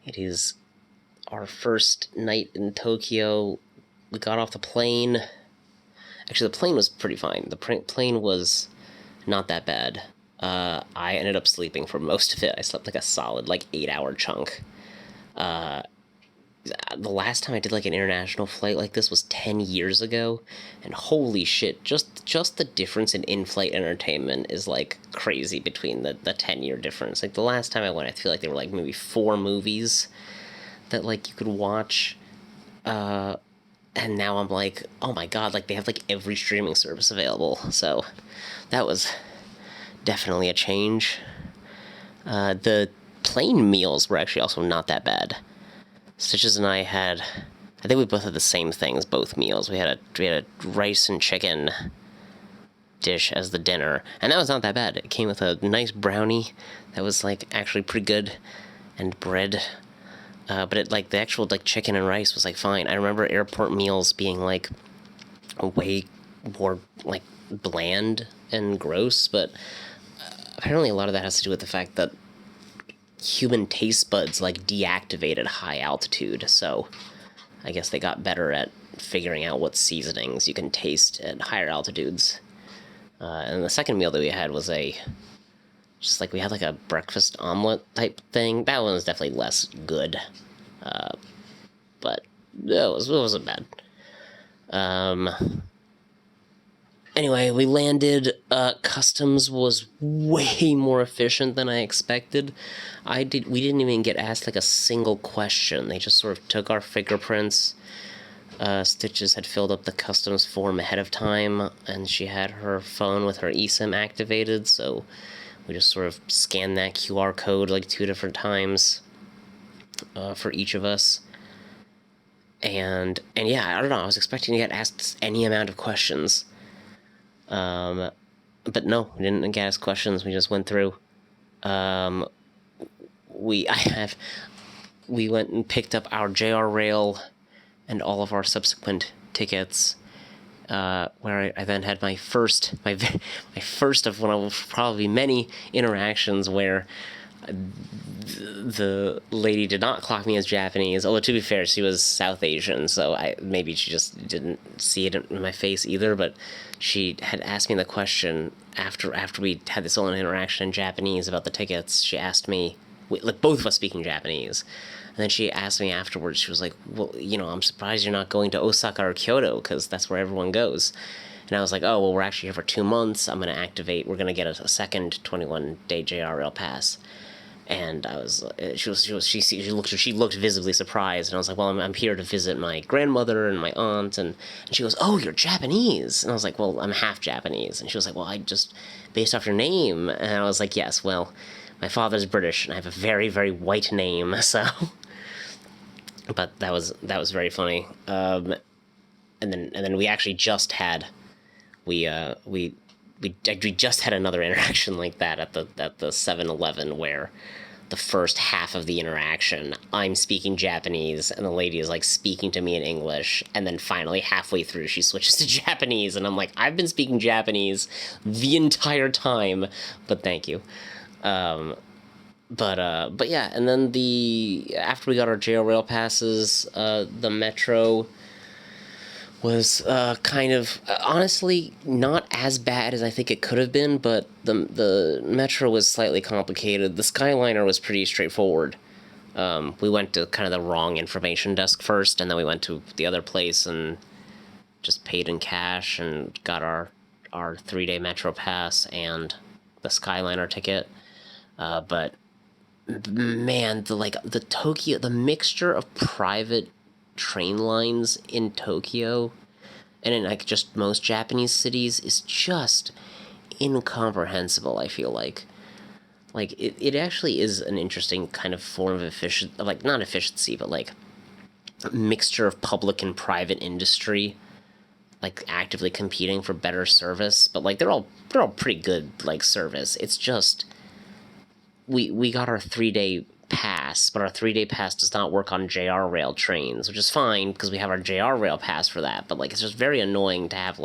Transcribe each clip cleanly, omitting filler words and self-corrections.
It is our first night in Tokyo. We got off the plane. Actually, the plane was pretty fine. The plane was not that bad. I ended up sleeping for most of it. I slept like a solid 8-hour chunk. The last time I did an international flight like this was 10 years ago, and holy shit, just the difference in in-flight entertainment is crazy between the 10-year difference. The last time I went, I feel like there were maybe 4 movies that you could watch, and now I'm oh my god, they have every streaming service available. So that was definitely a change. The plane meals were actually also not that bad. Stitches and I think we both had the same things, both meals. We had a rice and chicken dish as the dinner, and that was not that bad. It came with a nice brownie that was actually pretty good, and bread. But the actual chicken and rice was fine. I remember airport meals being way more bland and gross, but apparently a lot of that has to do with the fact that human taste buds deactivate at high altitude, so I guess they got better at figuring out what seasonings you can taste at higher altitudes. And the second meal that we had was we had a breakfast omelet type thing. That one was definitely less good, but it wasn't bad. Anyway, we landed. Customs was way more efficient than I expected. We didn't even get asked a single question. They just sort of took our fingerprints. Stitches had filled up the customs form ahead of time, and she had her phone with her eSIM activated, so we just sort of scanned that QR code 2 different times for each of us. And yeah, I don't know, I was expecting to get asked any amount of questions. But no, we didn't get asked questions. We just went through. We went and picked up our JR Rail and all of our subsequent tickets. Where I then had my first of one of probably many interactions where the lady did not clock me as Japanese, although to be fair, she was South Asian, so maybe she just didn't see it in my face either, but she had asked me the question after we had this whole interaction in Japanese about the tickets. She asked me, both of us speaking Japanese, and then she asked me afterwards, she was like, well, I'm surprised you're not going to Osaka or Kyoto, because that's where everyone goes. And I was like, oh, well, we're actually here for 2 months. We're going to get a second 21-day JR Rail pass. And I was, she looked visibly surprised, and I was like, well, I'm here to visit my grandmother and my aunt, and she goes, oh, you're Japanese, and I was like, well, I'm half Japanese, and she was like, well, I just, based off your name, and I was like, yes, well, my father's British, and I have a very, very white name, so, but that was very funny, and then we actually just had, we just had another interaction like that at the 7-Eleven, where the first half of the interaction, I'm speaking Japanese, and the lady is speaking to me in English, and then finally halfway through she switches to Japanese, and I'm like, I've been speaking Japanese the entire time, but thank you. But yeah, and then after we got our JR Rail passes, the metro was kind of honestly not as bad as I think it could have been, but the metro was slightly complicated. The Skyliner was pretty straightforward. We went to kind of the wrong information desk first, and then we went to the other place and just paid in cash and got our 3-day metro pass and the Skyliner ticket. But man, the mixture of private train lines in Tokyo and in just most Japanese cities is just incomprehensible. I feel like it actually is an interesting kind of form of not efficiency, but mixture of public and private industry actively competing for better service, but they're all pretty good service. It's just we got our 3-day pass, but our 3-day pass does not work on JR Rail trains, which is fine because we have our JR Rail pass for that, but it's just very annoying to have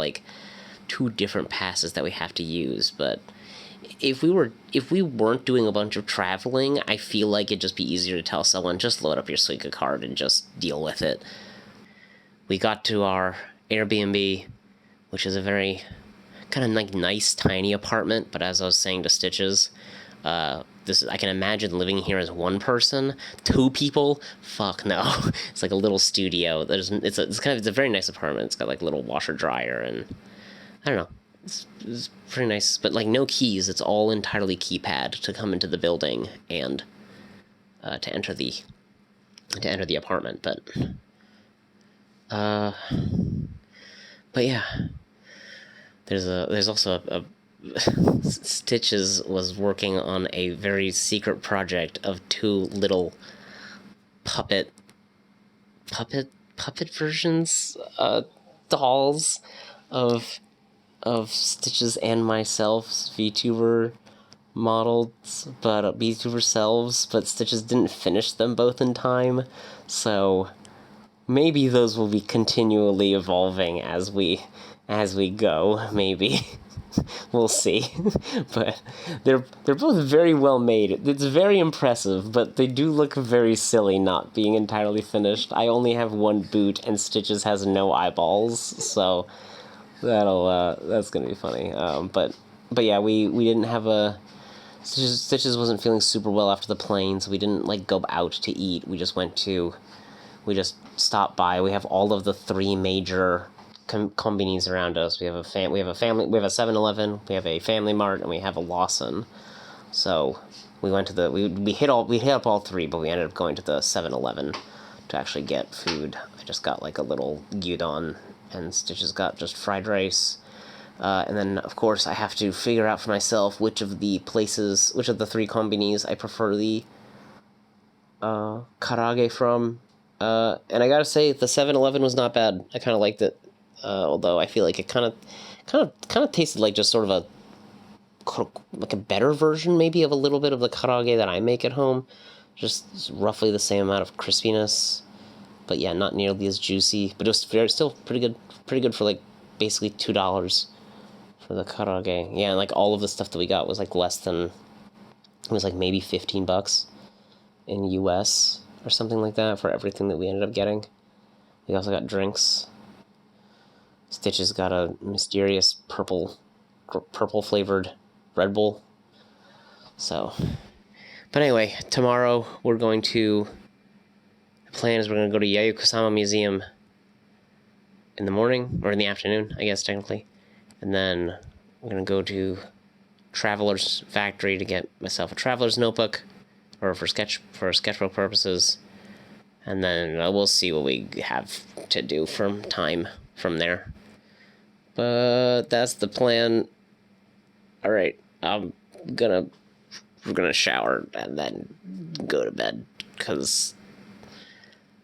2 different passes that we have to use. But if we weren't doing a bunch of traveling, I feel like it'd just be easier to tell someone, just load up your Suica card and just deal with it. We got to our Airbnb, which is a very kind of like nice tiny apartment, but as I was saying to Stitches, I can imagine living here as one person. 2 people, fuck no. It's like a little studio. It's a very nice apartment. It's got like a little washer dryer, and I don't know. It's pretty nice, but like no keys. It's all entirely keypad to come into the building and to enter the apartment. But yeah, there's also a Stitches was working on a very secret project of 2 little puppet versions, dolls of Stitches and myself, VTuber models, but VTuber selves, but Stitches didn't finish them both in time, so maybe those will be continually evolving as we go, maybe. We'll see. But they're both very well made. It's very impressive, but they do look very silly not being entirely finished. I only have 1 boot and Stitches has no eyeballs, so that's gonna be funny. But yeah, we didn't have a Stitches wasn't feeling super well after the plane, so we didn't like go out to eat. We just stopped by. We have all of the 3 major combines around us. We have a 7-Eleven, we have a Family Mart, and we have a Lawson. So we went to we hit up all 3, but we ended up going to the 7-Eleven to actually get food. I just got like a little gyudon, and Stitches got just fried rice. And then, of course, I have to figure out for myself which of the 3 combines I prefer the karage from. And I gotta say, the 7-Eleven was not bad. I kind of liked it. Although I feel like it kind of tasted like just sort of a better version, maybe, of a little bit of the karage that I make at home. Just roughly the same amount of crispiness, but yeah, not nearly as juicy. But it was still pretty good for like basically $2 for the karage. Yeah, and like all of the stuff that we got was like it was like maybe $15 in US or something like that for everything that we ended up getting. We also got drinks. Stitches got a mysterious purple flavored Red Bull. So, but anyway, tomorrow the plan is we're going to go to Yayoi Kusama Museum in the morning, or in the afternoon, I guess, technically. And then we're going to go to Traveler's Factory to get myself a traveler's notebook, or for sketchbook purposes. And then we'll see what we have to do from there. But that's the plan. All right, we're gonna shower and then go to bed, because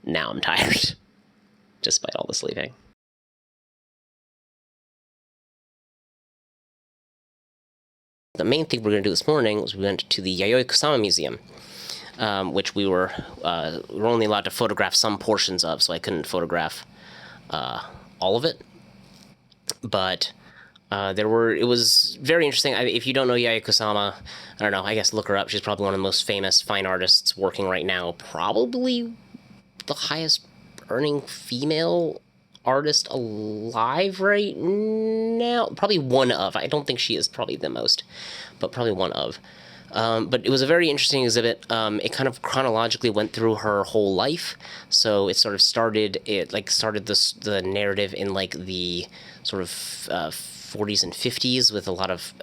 now I'm tired, despite all the sleeping. The main thing we're gonna do this morning was we went to the Yayoi Kusama Museum, which we were only allowed to photograph some portions of, so I couldn't photograph all of it. But it was very interesting. If you don't know Yayoi Kusama, I don't know, I guess look her up. She's probably one of the most famous fine artists working right now. Probably the highest earning female artist alive right now. Probably one of. I don't think she is probably the most, but probably one of. But it was a very interesting exhibit. It kind of chronologically went through her whole life. So it sort of started the narrative in like the sort of 40s and 50s with a lot of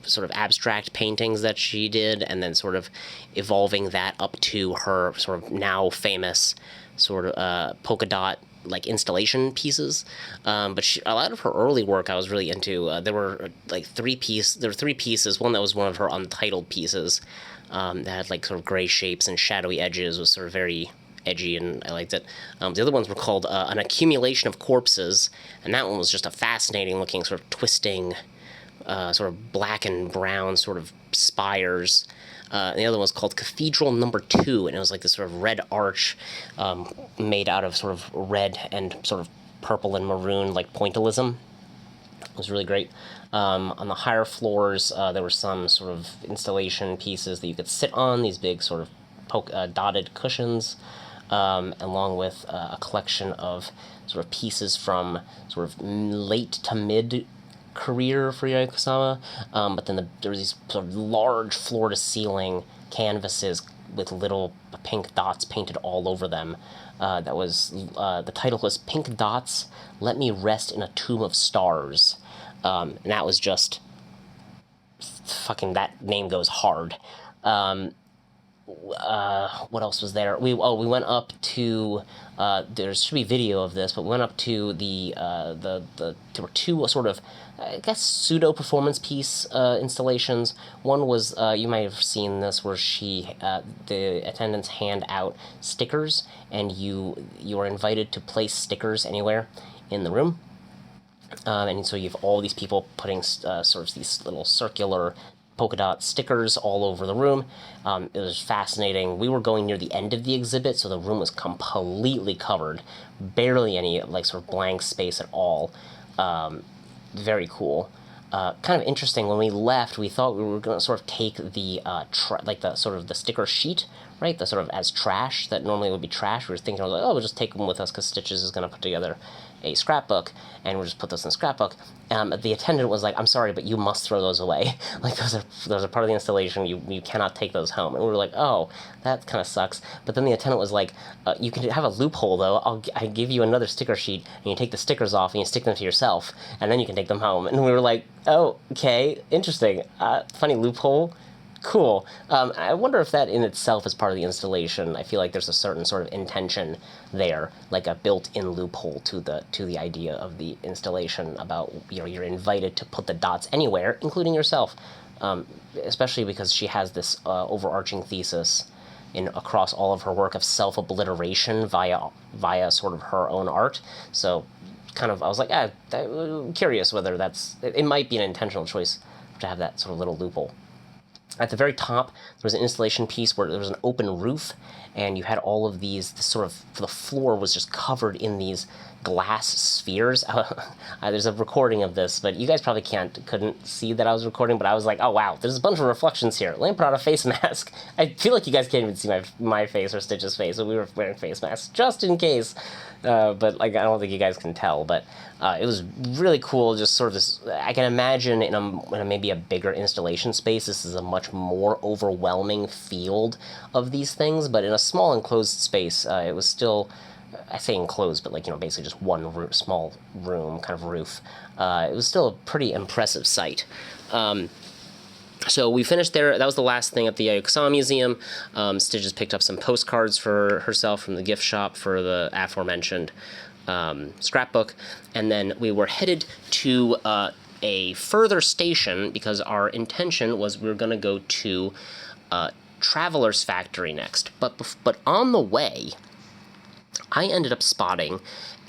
sort of abstract paintings that she did, and then sort of evolving that up to her sort of now famous sort of polka dot like installation pieces. But a lot of her early work I was really into. There were 3 pieces. One that was one of her untitled pieces that had like sort of gray shapes and shadowy edges, was sort of very edgy, and I liked it. The other ones were called An Accumulation of Corpses, and that one was just a fascinating looking sort of twisting sort of black and brown sort of spires. And the other one was called Cathedral Number 2, and it was like this sort of red arch made out of sort of red and sort of purple and maroon, like pointillism. was really great. On the higher floors, there were some sort of installation pieces that you could sit on, these big sort of dotted cushions, along with a collection of sort of pieces from sort of late to mid career for Yayoi Kusama. But then there was these sort of large floor-to-ceiling canvases with little pink dots painted all over them. The title was Pink Dots, Let Me Rest in a Tomb of Stars. And that was just fucking, that name goes hard. What else was there? We went up to, there should be video of this, but we went up to there were two sort of, I guess, pseudo performance piece installations. One was, you might have seen this, where the attendants hand out stickers, and you are invited to place stickers anywhere in the room. And so you have all these people putting sort of these little circular polka dot stickers all over the room. It was fascinating. We were going near the end of the exhibit, so the room was completely covered. Barely any, like, sort of blank space at all. Very cool. Kind of interesting, when we left, we thought we were going to sort of take the, the sticker sheet, right? The sort of as trash, that normally would be trash. We were thinking, like, oh, we'll just take them with us because Stitches is going to put together a scrapbook, and we'll just put this in the scrapbook. The attendant was like, I'm sorry, but you must throw those away. Like, those are part of the installation. You cannot take those home. And we were like, oh, that kind of sucks. But then the attendant was like, you can have a loophole, though. I give you another sticker sheet, and you take the stickers off, and you stick them to yourself, and then you can take them home. And we were like, oh, okay, interesting. Funny loophole. Cool. I wonder if that in itself is part of the installation. I feel like there's a certain sort of intention there, like a built-in loophole to the idea of the installation about, you're invited to put the dots anywhere, including yourself. Especially because she has this overarching thesis across all of her work of self-obliteration via sort of her own art. So kind of, I was like, I'm curious whether it might be an intentional choice to have that sort of little loophole. At the very top, there was an installation piece where there was an open roof, and you had all of the floor was just covered in these glass spheres. There's a recording of this, but you guys probably couldn't see that I was recording, but I was like, oh wow, there's a bunch of reflections here. Let me put on a face mask. I feel like you guys can't even see my face or Stitch's face, so we were wearing face masks, just in case. But like, I don't think you guys can tell, but it was really cool. Just sort of this, I can imagine in a maybe a bigger installation space, this is a much more overwhelming field of these things, but in a small enclosed space, it was still, I say enclosed, but like, basically just one small room, kind of roof. It was still a pretty impressive sight. So we finished there. That was the last thing at the Yayoi Kusama Museum. Stitches picked up some postcards for herself from the gift shop for the aforementioned scrapbook. And then we were headed to a further station because our intention was we were going to go to Traveler's Factory next. But on the way, I ended up spotting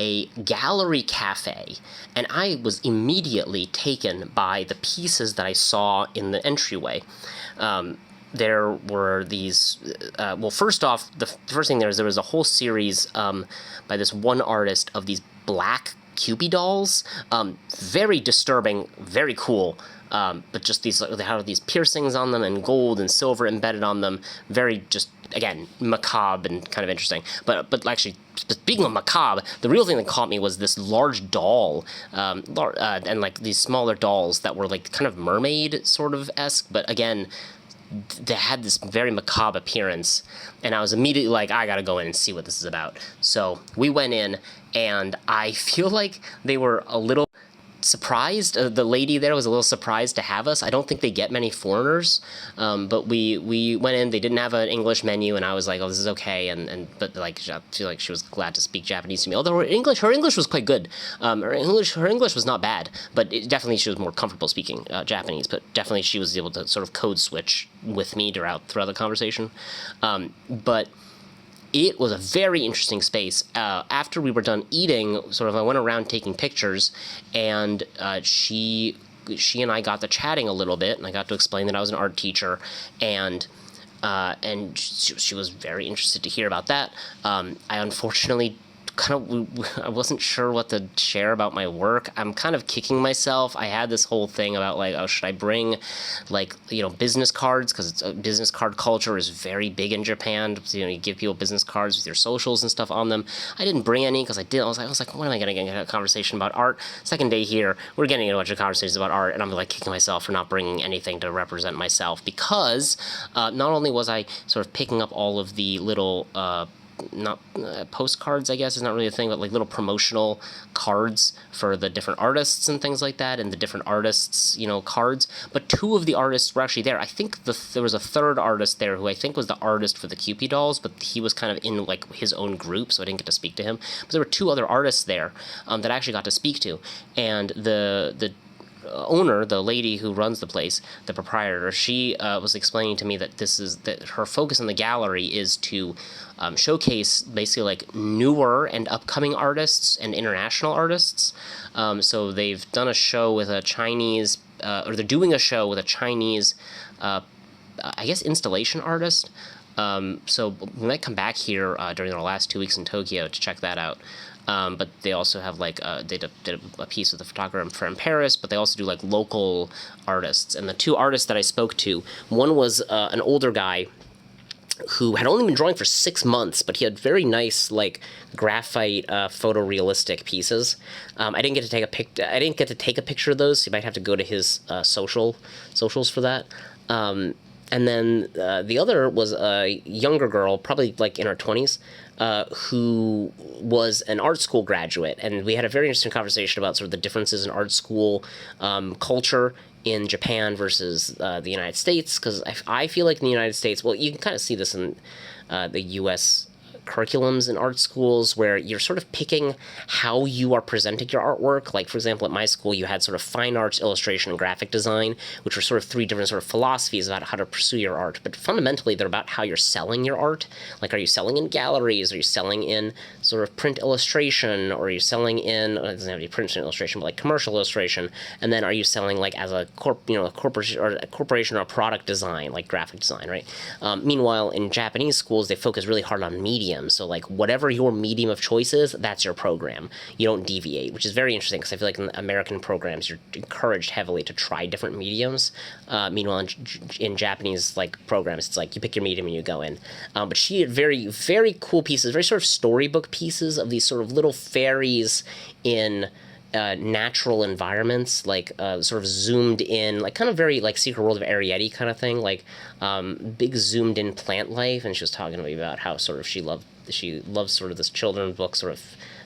a gallery cafe, and I was immediately taken by the pieces that I saw in the entryway. There were these, first off, the first thing there was a whole series by this one artist of these black Cupid dolls. Very disturbing, very cool. But just they have these piercings on them and gold and silver embedded on them. Very just, again, macabre and kind of interesting. But actually, speaking of macabre, the real thing that caught me was this large doll, and like these smaller dolls that were like kind of mermaid sort of esque, but again, they had this very macabre appearance, and I was immediately like, I gotta go in and see what this is about. So we went in, and I feel like they were a little surprised. The lady there was a little surprised to have us. I don't think they get many foreigners, but we went in. They didn't have an English menu, and I was like, oh, this is okay. But like, I feel like she was glad to speak Japanese to me. Although her English was quite good. Her English was not bad, but definitely she was more comfortable speaking Japanese. But definitely she was able to sort of code switch with me throughout the conversation. But it was a very interesting space. After we were done eating, sort of, I went around taking pictures, and she and I got to chatting a little bit, and I got to explain that I was an art teacher, and she was very interested to hear about that. I unfortunately I wasn't sure what to share about my work. I'm kind of kicking myself. I had this whole thing about like, oh, should I bring like, business cards, because business card culture is very big in Japan. You give people business cards with your socials and stuff on them. I didn't bring any because I was like, when am I going to get into a conversation about art? Second day here, we're getting into a bunch of conversations about art, and I'm like kicking myself for not bringing anything to represent myself, because not only was I sort of picking up all of the little not postcards, I guess is not really a thing, but like little promotional cards for the different artists and things like that, and the different artists, cards. But two of the artists were actually there. I think there was a third artist there who I think was the artist for the Cupid dolls, but he was kind of in like his own group, so I didn't get to speak to him. But there were two other artists there that I actually got to speak to, and the owner, the lady who runs the place, the proprietor, she was explaining to me that her focus in the gallery is to showcase basically like newer and upcoming artists and international artists. So they've done a show with a Chinese, or they're doing a show with a Chinese, I guess, installation artist. So we might come back here during our last 2 weeks in Tokyo to check that out. But they also have like they did a piece with a photographer in Paris, but they also do like local artists. And the two artists that I spoke to, one was an older guy who had only been drawing for 6 months, but he had very nice like graphite photorealistic pieces. I didn't get to take a picture of those. So you might have to go to his socials for that. And then the other was a younger girl, probably like in her 20s, who was an art school graduate. And we had a very interesting conversation about sort of the differences in art school culture in Japan versus the United States. Because I feel like in the United States, well, you can kind of see this in the U.S. curriculums in art schools, where you're sort of picking how you are presenting your artwork. Like, for example, at my school, you had sort of fine arts, illustration, and graphic design, which were sort of three different sort of philosophies about how to pursue your art. But fundamentally, they're about how you're selling your art. Like, are you selling in galleries? Are you selling in sort of print illustration? Or are you selling in, it doesn't have to be print illustration, but like commercial illustration? And then are you selling like as a corporation or a product design, like graphic design, right? Meanwhile, in Japanese schools, they focus really hard on media. So like whatever your medium of choice is, that's your program. You don't deviate, which is very interesting, because I feel like in American programs you're encouraged heavily to try different mediums. Meanwhile, in Japanese like programs, it's like you pick your medium and you go in. But she had very, very cool pieces, very sort of storybook pieces of these sort of little fairies in natural environments, like sort of zoomed in, like kind of very like Secret World of Arrietty kind of thing, like big zoomed in plant life. And she was talking to me about how sort of she loves sort of this children's book, sort of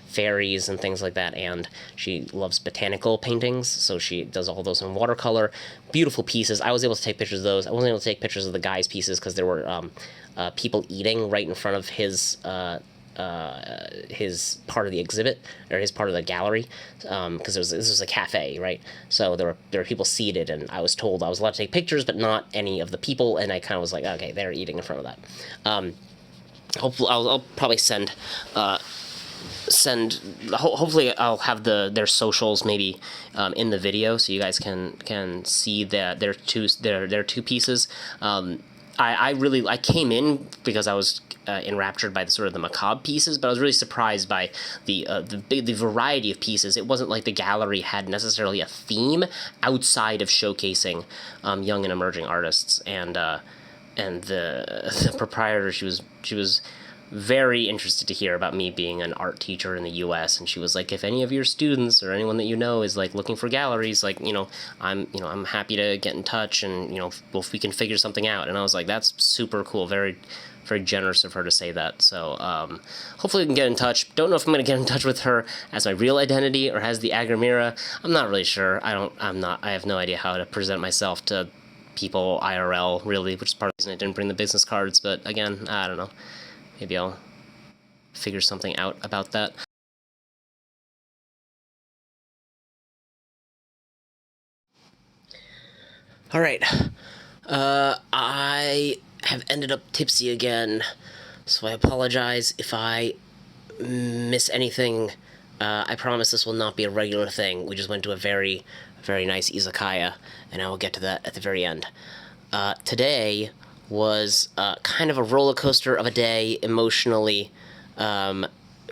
fairies and things like that, and she loves botanical paintings, so she does all those in watercolor. Beautiful pieces. I was able to take pictures of those. I wasn't able to take pictures of the guy's pieces because there were people eating right in front of his part of the exhibit, or his part of the gallery, because this was a cafe, right? So there were people seated, and I was told I was allowed to take pictures, but not any of the people, and I kind of was like, okay, they're eating in front of that. Hopefully, I'll probably hopefully I'll have their socials maybe in the video, so you guys can see that their two pieces. I came in because I was enraptured by the sort of the macabre pieces, but I was really surprised by the variety of pieces. It wasn't like the gallery had necessarily a theme outside of showcasing young and emerging artists, and the proprietor, she was very interested to hear about me being an art teacher in the U.S. And she was like, if any of your students or anyone that you know is like looking for galleries, like, I'm happy to get in touch, and if we can figure something out. And I was like, that's super cool, very, very generous of her to say that. So hopefully we can get in touch. Don't know if I'm going to get in touch with her as my real identity or as the Agramira. I'm not really sure. I have no idea how to present myself to people IRL, really, which is part of the reason I didn't bring the business cards. But again, I don't know. Maybe I'll figure something out about that. All right. I have ended up tipsy again, so I apologize if I miss anything. I promise this will not be a regular thing. We just went to a very, very nice izakaya, and I will get to that at the very end. Today was kind of a roller coaster of a day emotionally.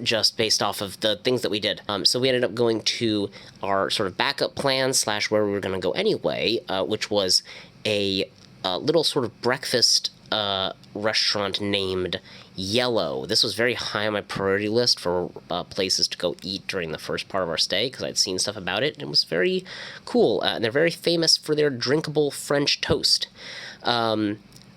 just based off of the things that we did. So we ended up going to our sort of backup plan / where we were going to go anyway, which was a little sort of breakfast restaurant named Yellow. This was very high on my priority list for places to go eat during the first part of our stay because I'd seen stuff about it and it was very cool. And they're very famous for their drinkable French toast.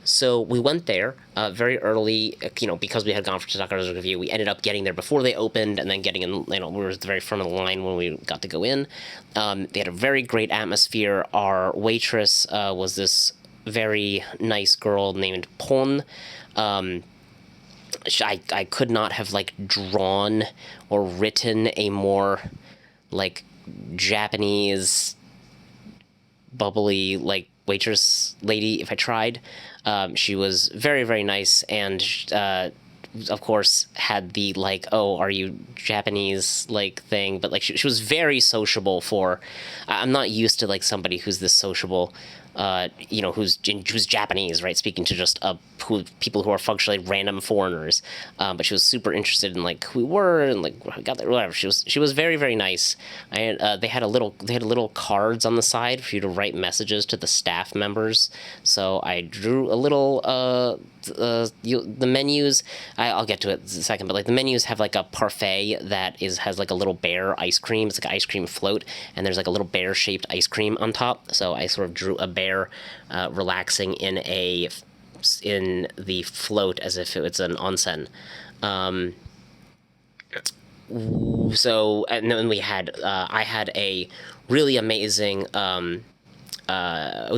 So we went there very early, because we had gone for Tadaka's review. We ended up getting there before they opened and then getting in, we were at the very front of the line when we got to go in. They had a very great atmosphere. Our waitress was this very nice girl named Pon. I could not have, drawn or written a more, Japanese, bubbly, waitress lady if I tried. She was very, very nice and, of course, had the, oh, are you Japanese, thing. But, she was very sociable for... I'm not used to, somebody who's this sociable... who's Japanese, right? Speaking to just people who are functionally random foreigners, but she was super interested in who we were and got there, whatever. She was very, very nice. They had little cards on the side for you to write messages to the staff members. So I drew a little the menus. I'll get to it in a second, but the menus have a parfait that has a little bear ice cream. It's an ice cream float, and there's a little bear shaped ice cream on top. So I sort of drew a bear relaxing in the float as if it's an onsen. So and then we had I had a really amazing. We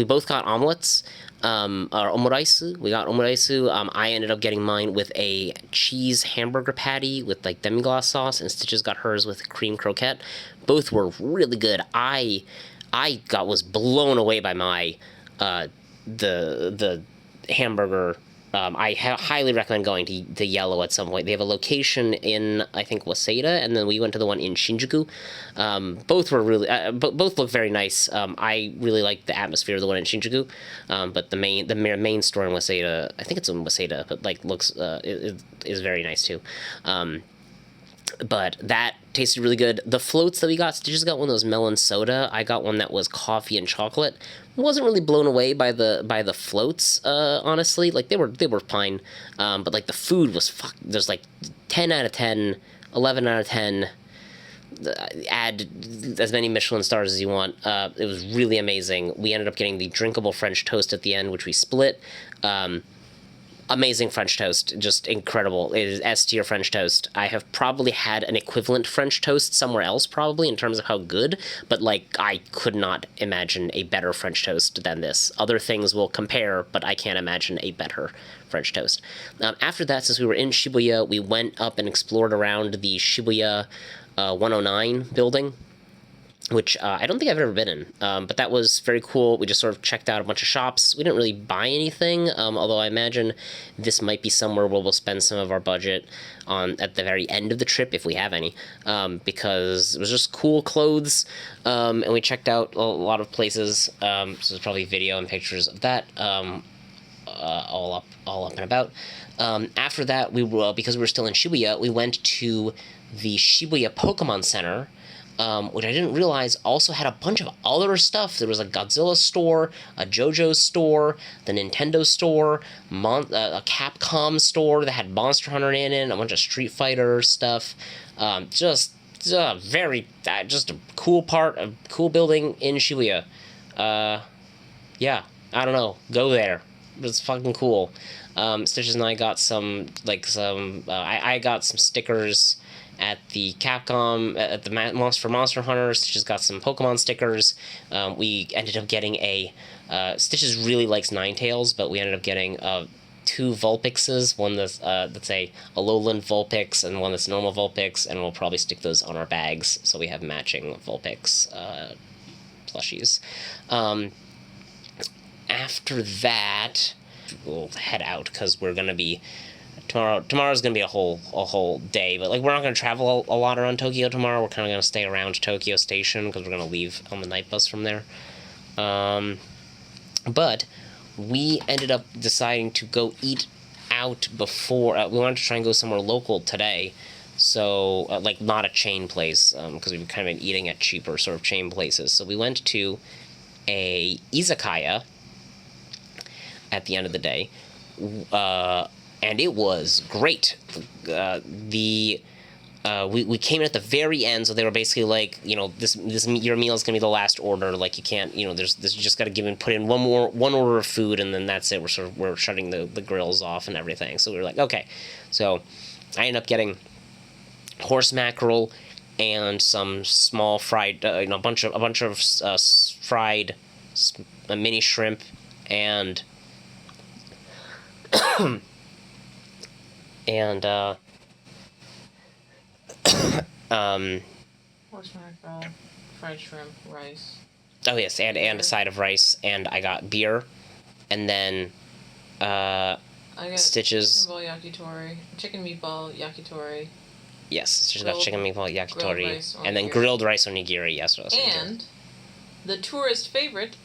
both got omelets. Or omuraisu. We got omuraisu. I ended up getting mine with a cheese hamburger patty with demi-glace sauce, and Stitches got hers with cream croquette. Both were really good. I was blown away by my the hamburger. I highly recommend going to Yellow at some point. They have a location in, I think, Waseda, and then we went to the one in Shinjuku. Both were really, both look very nice. I really like the atmosphere of the one in Shinjuku, but the main store in Waseda, I think it's in Waseda, but looks is very nice too. But that tasted really good. The floats that we got, Stitches got one of those melon soda. I got one that was coffee and chocolate. Wasn't really blown away by the floats, honestly. They were fine. But the food was there's 10 out of 10, 11 out of 10. Add as many Michelin stars as you want. It was really amazing. We ended up getting the drinkable French toast at the end, which we split. Amazing French toast, just incredible. It is S-tier French toast. I have probably had an equivalent French toast somewhere else, probably, in terms of how good, but, I could not imagine a better French toast than this. Other things will compare, but I can't imagine a better French toast. After that, since we were in Shibuya, we went up and explored around the Shibuya 109 building, which I don't think I've ever been in, but that was very cool. We just sort of checked out a bunch of shops. We didn't really buy anything, although I imagine this might be somewhere where we'll spend some of our budget on at the very end of the trip, if we have any, because it was just cool clothes, and we checked out a lot of places, so there's probably video and pictures of that, all up and about. After that, because we were still in Shibuya, we went to the Shibuya Pokemon Center, which I didn't realize also had a bunch of other stuff. There was a Godzilla store, a JoJo store, the Nintendo store, a Capcom store that had Monster Hunter in it, a bunch of Street Fighter stuff. Just a cool building in Shibuya. Yeah, I don't know. Go there. It's fucking cool. Stitches and I got I got some stickers at the Capcom, at the Monster Hunter. Stitches got some Pokemon stickers. We ended up getting Stitches really likes Ninetales, but we ended up getting two Vulpixes, one that's a Alolan Vulpix and one that's normal Vulpix, and we'll probably stick those on our bags so we have matching Vulpix plushies. After that, we'll head out because we're gonna be tomorrow's gonna be a whole day, but we're not gonna travel a lot around Tokyo tomorrow. We're kind of gonna stay around Tokyo Station because we're gonna leave on the night bus from there. But we ended up deciding to go eat out before we wanted to try and go somewhere local today, So, like, not a chain place, because we've kind of been eating at cheaper sort of chain places. So we went to a izakaya at the end of the day, and it was great. We came in at the very end, so they were basically like, this your meal is gonna be the last order. Like, you can't, there's this, you just got to put in one order of food, and then that's it. We're shutting the grills off and everything. So we were like, okay. So I ended up getting horse mackerel and some small fried, a bunch of fried mini shrimp and and horse mackerel, fried shrimp, rice. Oh yes, and a side of rice, and I got beer, and then I got Stitches. chicken meatball yakitori. Yes, she's got chicken meatball yakitori, and then grilled rice onigiri. Yes, and the tourist favorite,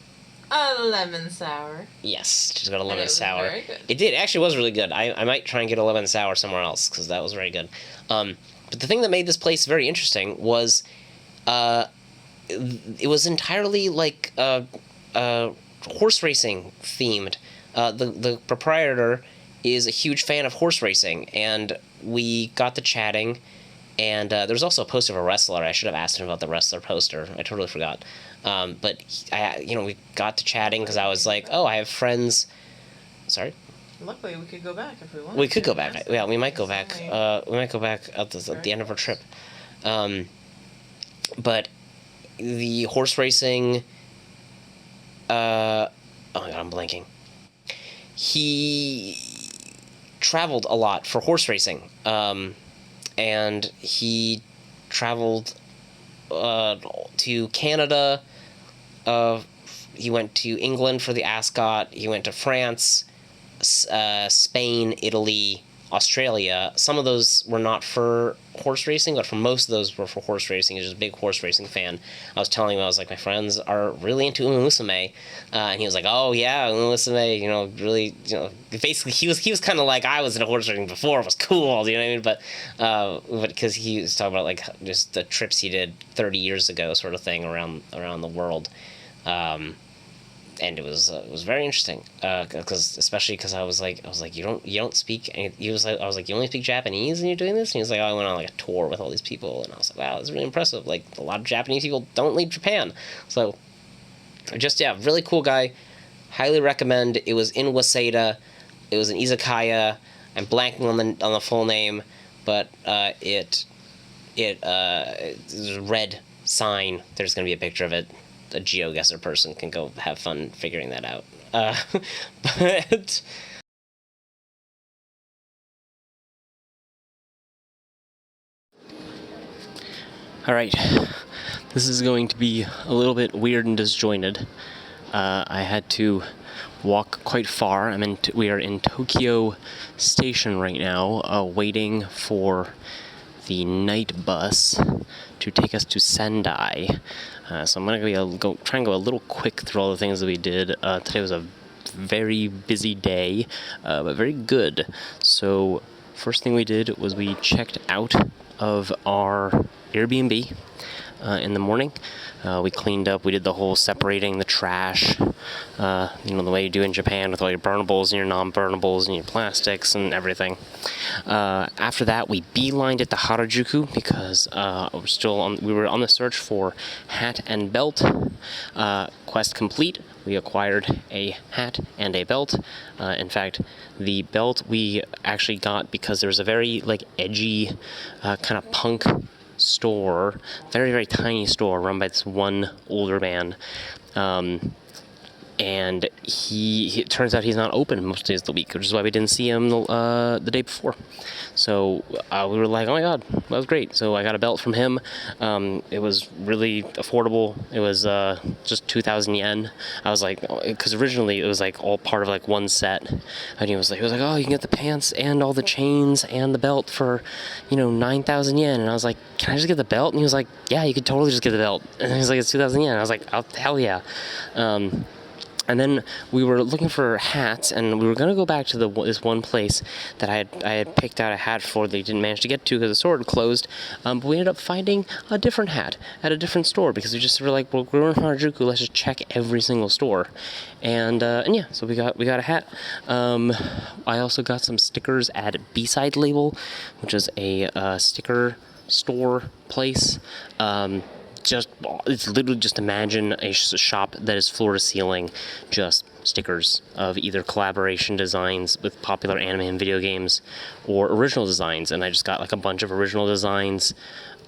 a lemon sour. Yes, she's got a lemon sour. Very good. It actually was really good. I might try and get a lemon sour somewhere else because that was very good. But the thing that made this place very interesting was, it was entirely like horse racing themed. The proprietor is a huge fan of horse racing, and we got to chatting. And there was also a poster of a wrestler. I should have asked him about the wrestler poster. I totally forgot. But we got to chatting because I was like, oh, I have friends. Sorry. Luckily, we could go back if we wanted. We could go back. Yeah, we might go back. We might go back at the end of our trip. But the horse racing. Oh my god, I'm blanking. He traveled a lot for horse racing, and he traveled to Canada. He went to England for the Ascot. He went to France, Spain, Italy, Australia. Some of those were not for horse racing, but for most of those were for horse racing. He's just a big horse racing fan. I was telling him, I was like, my friends are really into Uma Musume, and he was like, oh yeah, Uma Musume, really, basically he was kind of like I was into horse racing before. It was cool, you know what I mean? But because he was talking about like just the trips he did 30 years ago, sort of thing around the world. And it was very interesting, especially because I was like you don't speak. And I was like you only speak Japanese and you're doing this, and he was like, oh, I went on like a tour with all these people, and I was like, wow, this is really impressive. Like, a lot of Japanese people don't leave Japan, so really cool guy. Highly recommend. It was in Waseda. It was an izakaya. I'm blanking on the full name, but there's a red sign. There's gonna be a picture of it. A GeoGuessr person can go have fun figuring that out. But all right, this is going to be a little bit weird and disjointed. I had to walk quite far. We are in Tokyo Station right now, waiting for the night bus to take us to Sendai. So I'm gonna try and go a little quick through all the things that we did. Today was a very busy day, but very good. So first thing we did was we checked out of our Airbnb in the morning. We cleaned up. We did the whole separating the trash, the way you do in Japan with all your burnables and your non-burnables and your plastics and everything. After that, we beelined it to Harajuku because we were on the search for hat and belt. Quest complete. We acquired a hat and a belt. In fact, the belt we actually got because there was a very edgy kind of punk store, very, very tiny store run by this one older man, and it turns out he's not open most days of the week, which is why we didn't see him the day before. So we were like, oh my god, that was great. So I got a belt from him. It was really affordable. It was just 2,000 yen. I was like, because originally it was all part of one set, and he was like, oh, you can get the pants and all the chains and the belt for 9,000 yen. And I was like, can I just get the belt? And he was like, yeah, you could totally just get the belt. And he was like, it's 2,000 yen. I was like, oh, hell yeah. And then we were looking for hats, and we were going to go back to this one place that I had picked out a hat for that we didn't manage to get to because the store had closed. But we ended up finding a different hat at a different store because we just were like, well, we're in Harajuku, let's just check every single store. And yeah, so we got a hat. I also got some stickers at B-Side Label, which is a sticker store place. It's literally just imagine a shop that is floor to ceiling, just stickers of either collaboration designs with popular anime and video games or original designs. And I just got like a bunch of original designs.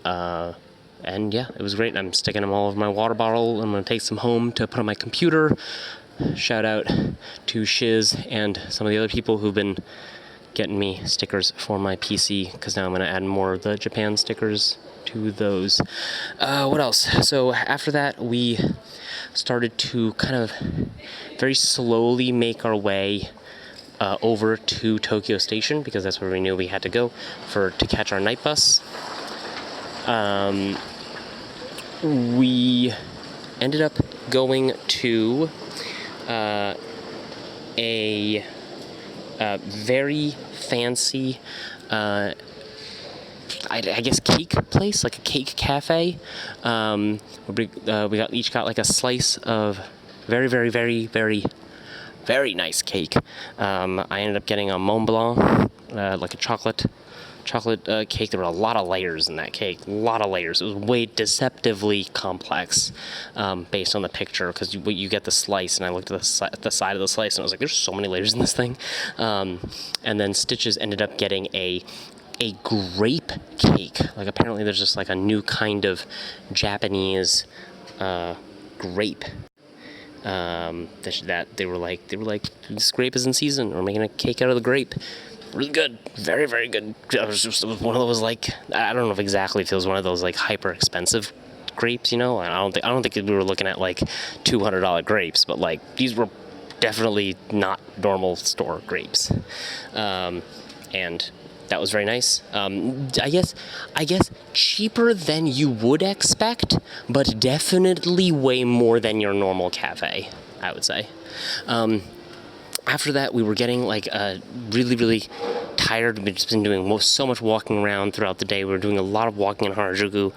And yeah, it was great. I'm sticking them all over my water bottle. I'm going to take some home to put on my computer. Shout out to Shiz and some of the other people who've been getting me stickers for my PC, because now I'm going to add more of the Japan stickers to those. What else? So after that, we started to kind of very slowly make our way over to Tokyo Station, because that's where we knew we had to go to catch our night bus. We ended up going to a very fancy I guess cake place, like a cake cafe. We each got like a slice of very, very, very, very, very nice cake. I ended up getting a Mont Blanc, like a chocolate cake. There were a lot of layers in that cake. A lot of layers. It was way deceptively complex, based on the picture, because you get the slice, and I looked at the side of the slice, and I was like, there's so many layers in this thing. And then Stitches ended up getting a grape cake. Like, apparently there's just like a new kind of Japanese grape that they were like this grape is in season, we're making a cake out of the grape. Really good, very, very good. It was one of those, like, I don't know if exactly if it was one of those like hyper expensive grapes, I don't think we were looking at like $200 grapes, but like these were definitely not normal store grapes. And that was very nice. I guess cheaper than you would expect, but definitely way more than your normal cafe, I would say. After that, we were getting like really, really tired. We've just been doing so much walking around throughout the day. We were doing a lot of walking in Harajuku.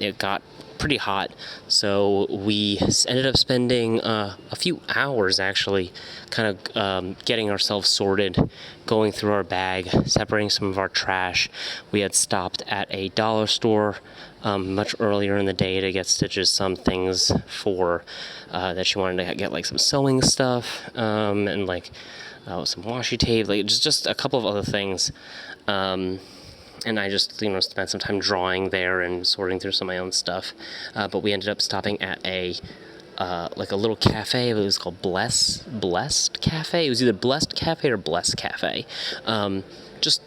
It got pretty hot, so we ended up spending a few hours actually kind of getting ourselves sorted, going through our bag, separating some of our trash. We had stopped at a dollar store much earlier in the day to get Stitches some things for that she wanted to get, like some sewing stuff, and like some washi tape, like just a couple of other things. And I just, spent some time drawing there and sorting through some of my own stuff. But we ended up stopping at a little cafe. It was called Blessed Cafe. It was either Blessed Cafe or Blessed Cafe. Just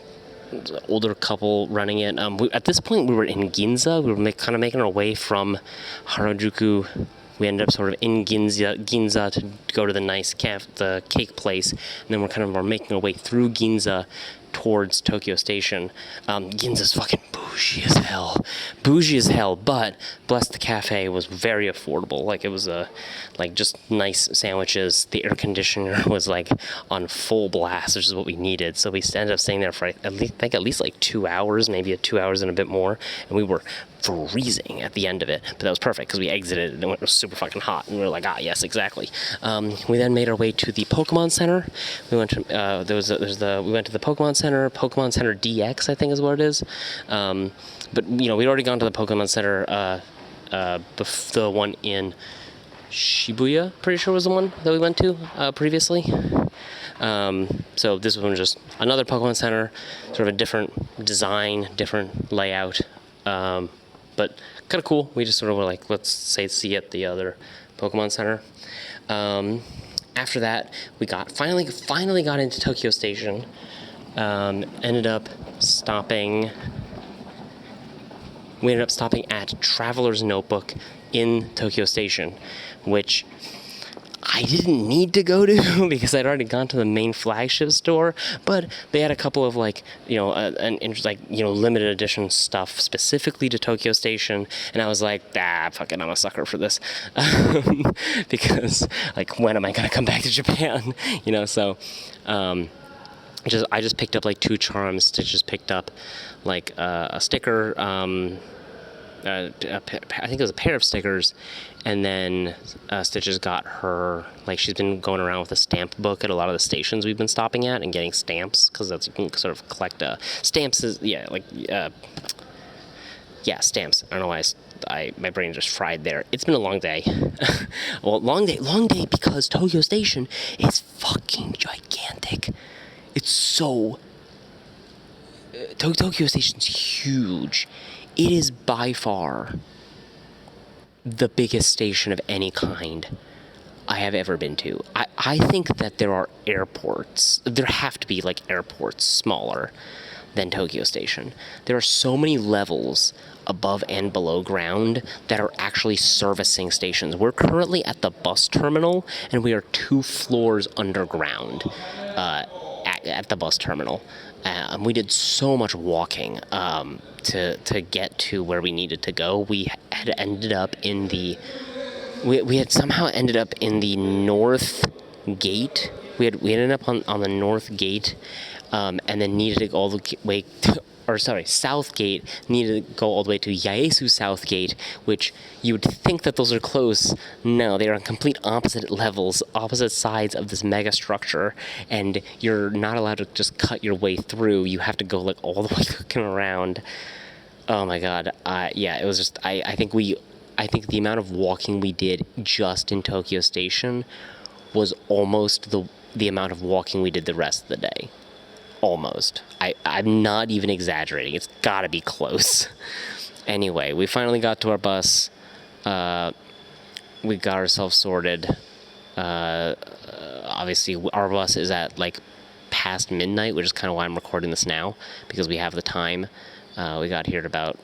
an older couple running it. At this point, we were in Ginza. We were kind of making our way from Harajuku. We ended up sort of in Ginza to go to the nice the cake place. And then we're making our way through Ginza towards Tokyo Station. Ginza's fucking bougie as hell, but Blessed Cafe was very affordable. Like, it was just nice sandwiches. The air conditioner was like on full blast, which is what we needed. So we ended up staying there for at least like 2 hours, maybe 2 hours and a bit more, and we were freezing at the end of it, but that was perfect because we exited and it was super fucking hot, and we were like, yes, exactly. We then made our way to the Pokemon Center. We went to we went to the Pokemon Center DX, I think is what it is. But we'd already gone to the Pokemon Center, the one in Shibuya, pretty sure was the one that we went to previously. So this one was just another Pokemon Center, sort of a different design, different layout. But kind of cool. We just sort of were like, let's see you at the other Pokemon Center. After that, we finally got into Tokyo Station. Ended up stopping at Traveler's Notebook in Tokyo Station, which I didn't need to go to because I'd already gone to the main flagship store, but they had a couple of limited edition stuff specifically to Tokyo Station, and I was like, fuck it, I'm a sucker for this. Because like, when am I gonna come back to Japan? So I just picked up like 2 charms. Stitches picked up like a sticker. I think it was a pair of stickers, and then Stitches got her, like, she's been going around with a stamp book at a lot of the stations we've been stopping at and getting stamps, because that's, you can sort of collect stamps is stamps. I don't know why my brain just fried there. It's been a long day. Well, long day because Tokyo Station is fucking gigantic. It's so Tokyo Station's huge. It is by far the biggest station of any kind I have ever been to. I think that there are airports. There have to be, like, airports smaller than Tokyo Station. There are so many levels above and below ground that are actually servicing stations. We're currently at the bus terminal, and we are 2 floors underground at the bus terminal. We did so much walking to get to where we needed to go. We had ended up in the we had somehow ended up in the north gate. We ended up on the north gate, and then needed to go all the way South Gate, needed to go all the way to Yaesu South Gate, which you would think that those are close. No, they are on complete opposite levels, opposite sides of this mega structure, and you're not allowed to just cut your way through. You have to go, like, all the way looking around. Oh my god. It was just, I think the amount of walking we did just in Tokyo Station was almost the amount of walking we did the rest of the day. Almost. I'm not even exaggerating. It's gotta be close. Anyway, we finally got to our bus. We got ourselves sorted. Obviously, our bus is at, like, past midnight, which is kind of why I'm recording this now, because we have the time. We got here at about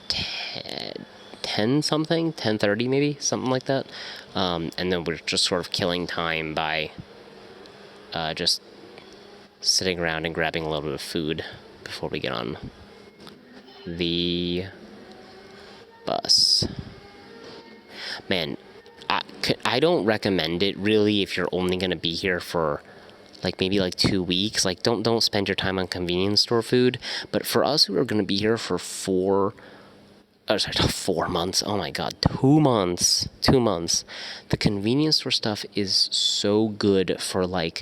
10:30 maybe, something like that. And then we're just sort of killing time by just sitting around and grabbing a little bit of food before we get on the bus. Man, I don't recommend it really if you're only going to be here for maybe 2 weeks. Like, don't spend your time on convenience store food. But for us who are going to be here for 4 months. Oh my god, 2 months. 2 months. The convenience store stuff is so good for, like,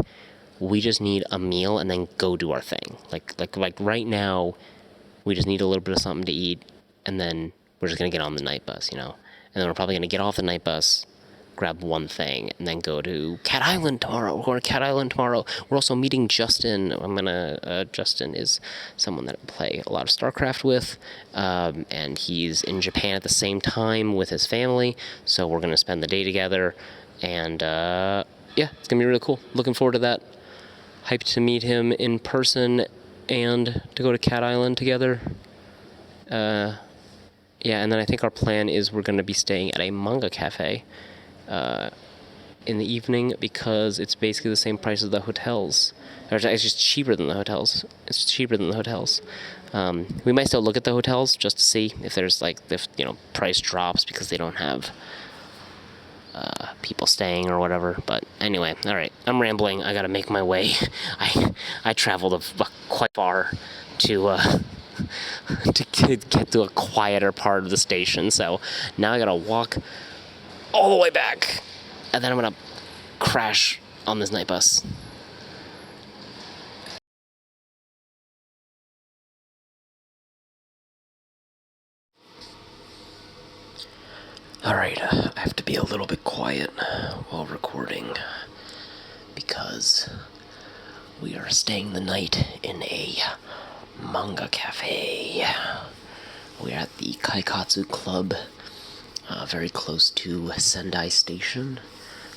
we just need a meal and then go do our thing. Like right now, we just need a little bit of something to eat, and then we're just gonna get on the night bus, And then we're probably gonna get off the night bus, grab one thing, and then go to Cat Island tomorrow. We're going to Cat Island tomorrow. We're also meeting Justin. Justin is someone that I play a lot of StarCraft with, and he's in Japan at the same time with his family, so we're gonna spend the day together, and it's gonna be really cool. Looking forward to that. Hyped to meet him in person and to go to Cat Island together. And then I think our plan is we're going to be staying at a manga cafe in the evening, because it's basically the same price as the hotels. Or it's just cheaper than the hotels. We might still look at the hotels just to see if there's, price drops because they don't have people staying or whatever. But anyway, all right, I'm rambling. I gotta make my way. I traveled quite far to get to a quieter part of the station, so now I gotta walk all the way back, and then I'm gonna crash on this night bus. Alright, I have to be a little bit quiet while recording, because we are staying the night in a manga cafe. We're at the Kaikatsu Club, very close to Sendai Station.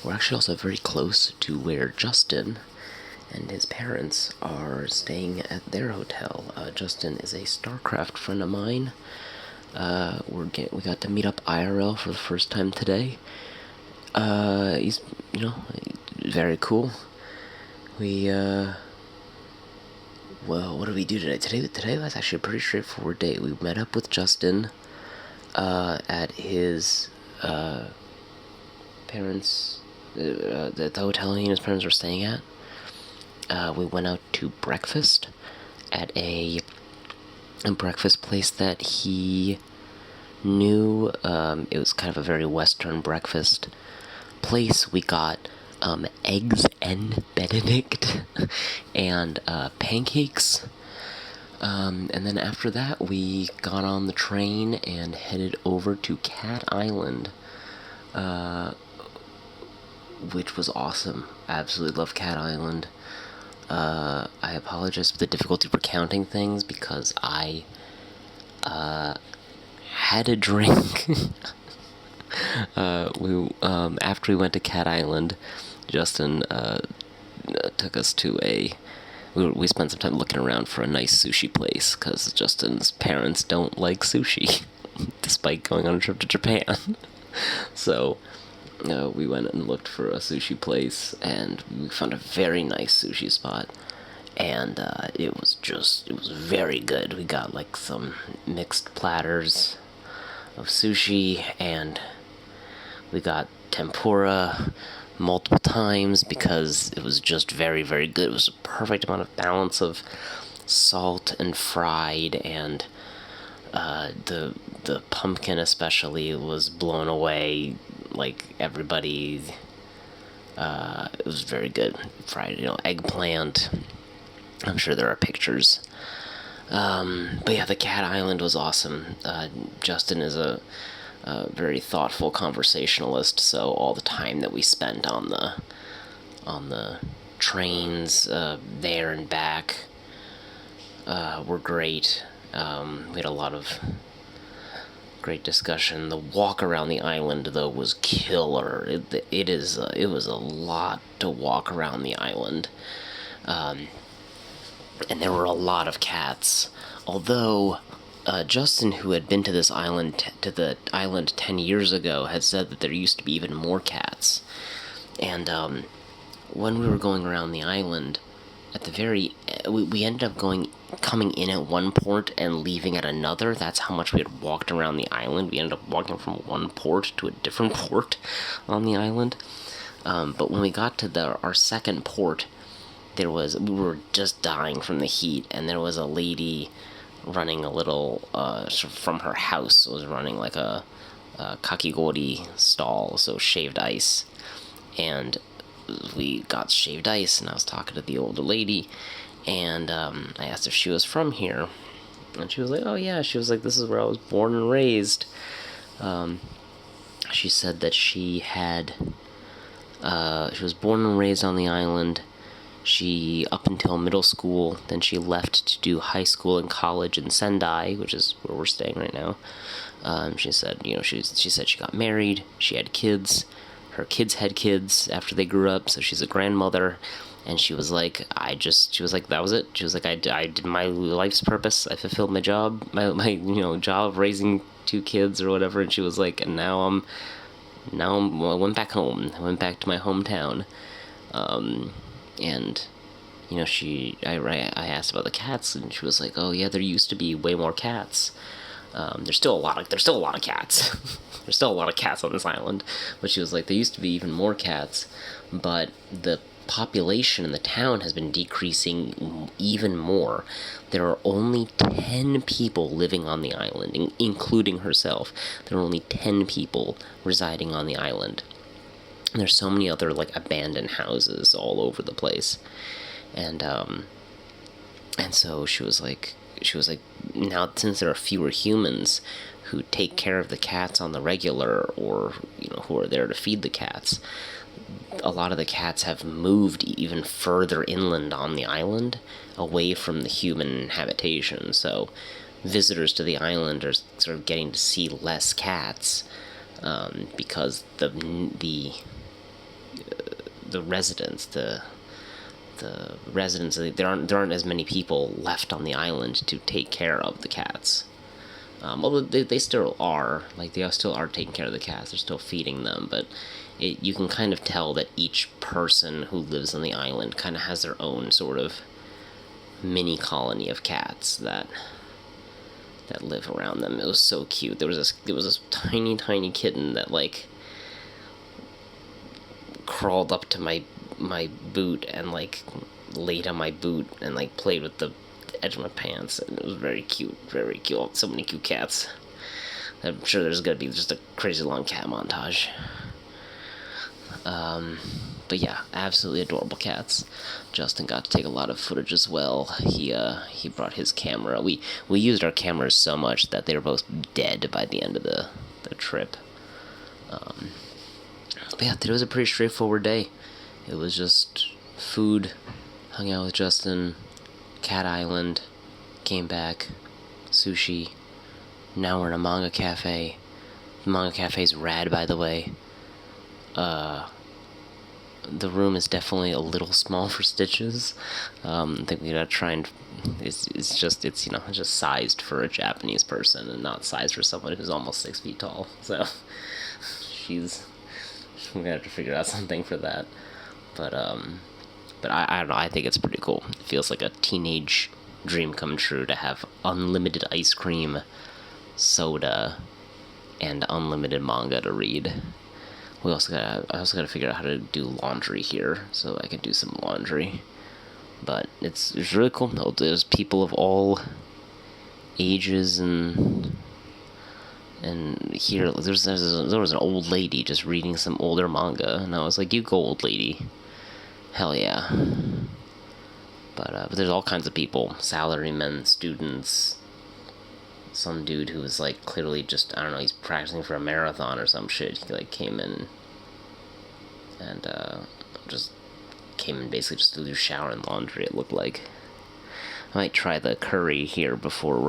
We're actually also very close to where Justin and his parents are staying at their hotel. Justin is a StarCraft friend of mine. We got to meet up IRL for the first time today. He's, very cool. We, well, what did we do today? Today was actually a pretty straightforward day. We met up with Justin, at his, parents, the hotel he and his parents were staying at. We went out to breakfast at a breakfast place that he knew. It was kind of a very Western breakfast place. We got eggs and Benedict and pancakes. And then after that, we got on the train and headed over to Cat Island, which was awesome. Absolutely love Cat Island. I apologize for the difficulty recounting things because I had a drink. After we went to Cat Island, Justin took us to we spent some time looking around for a nice sushi place because Justin's parents don't like sushi, despite going on a trip to Japan. So we went and looked for a sushi place, and we found a very nice sushi spot. And it was very good. We got like some mixed platters of sushi, and we got tempura multiple times because it was just very, very good. It was a perfect amount of balance of salt and fried, and the pumpkin especially was blown away. Like everybody, it was very good. Fried, eggplant. I'm sure there are pictures. But yeah, the Cat Island was awesome. Justin is a very thoughtful conversationalist, so all the time that we spent on the trains there and back were great. We had a lot of great discussion. The walk around the island, though, was killer. It was a lot to walk around the island. And there were a lot of cats. Although Justin, who had been to the island 10 years ago, had said that there used to be even more cats. And when we were going around the island, at the we ended up coming in at one port and leaving at another. That's how much we had walked around the island. We ended up walking from one port to a different port on the island. But when we got to our second port, we were just dying from the heat, and there was a lady running a little, from her house, was running like a kakigori stall, so shaved ice. And we got shaved ice, and I was talking to the older lady, and I asked if she was from here, and she was like, oh yeah, she was like, this is where I was born and raised. She said that she was born and raised on the island. She, up until middle school, then she left to do high school and college in Sendai, which is where we're staying right now. She said, she said she got married, she had kids, her kids had kids after they grew up, so she's a grandmother, and she was like, that was it. She was like, I did my life's purpose, I fulfilled my job, my job of raising 2 kids or whatever, and she was like, and I went back home, I went back to my hometown. And I asked about the cats, and she was like, oh yeah, there used to be way more cats. There's still a lot of cats. There's still a lot of cats on this island, but she was like, there used to be even more cats, but the population in the town has been decreasing even more. There are only 10 people living on the island, including herself. There are only 10 people residing on the island. And there's so many other abandoned houses all over the place, and so she was like, now since there are fewer humans who take care of the cats on the regular, or who are there to feed the cats, a lot of the cats have moved even further inland on the island, away from the human habitation. So visitors to the island are sort of getting to see less cats, because the residents, there aren't as many people left on the island to take care of the cats. Although they still are, they still are taking care of the cats, they're still feeding them, but you can kind of tell that each person who lives on the island kind of has their own sort of mini colony of cats that live around them. It was so cute. There was this tiny kitten that like crawled up to my boot and like laid on my boot and like played with the edge of my pants, and it was very cute, very cute. So many cute cats. I'm sure there's gonna be just a crazy long cat montage. But yeah, absolutely adorable cats. Justin got to take a lot of footage as well. He brought his camera. We used our cameras so much that they were both dead by the end of the trip. But yeah, today was a pretty straightforward day. It was just food, hung out with Justin, Cat Island, came back, sushi. Now we're in a manga cafe. The manga cafe's rad, by the way. The room is definitely a little small for Stitches. I think we gotta try and it's just sized for a Japanese person and not sized for someone who's almost 6 feet tall. So we're gonna have to figure out something for that. But I don't know. I think it's pretty cool. It feels like a teenage dream come true to have unlimited ice cream, soda, and unlimited manga to read. I also gotta figure out how to do laundry here, so I can do some laundry. But it's really cool. There's people of all ages and here there was an old lady just reading some older manga, and I was like, "You go, old lady." Hell yeah. But there's all kinds of people, salarymen, students. Some dude who was like clearly just, I don't know, he's practicing for a marathon or some shit. He like came in and just came in basically just to do shower and laundry, it looked like. I might try the curry here before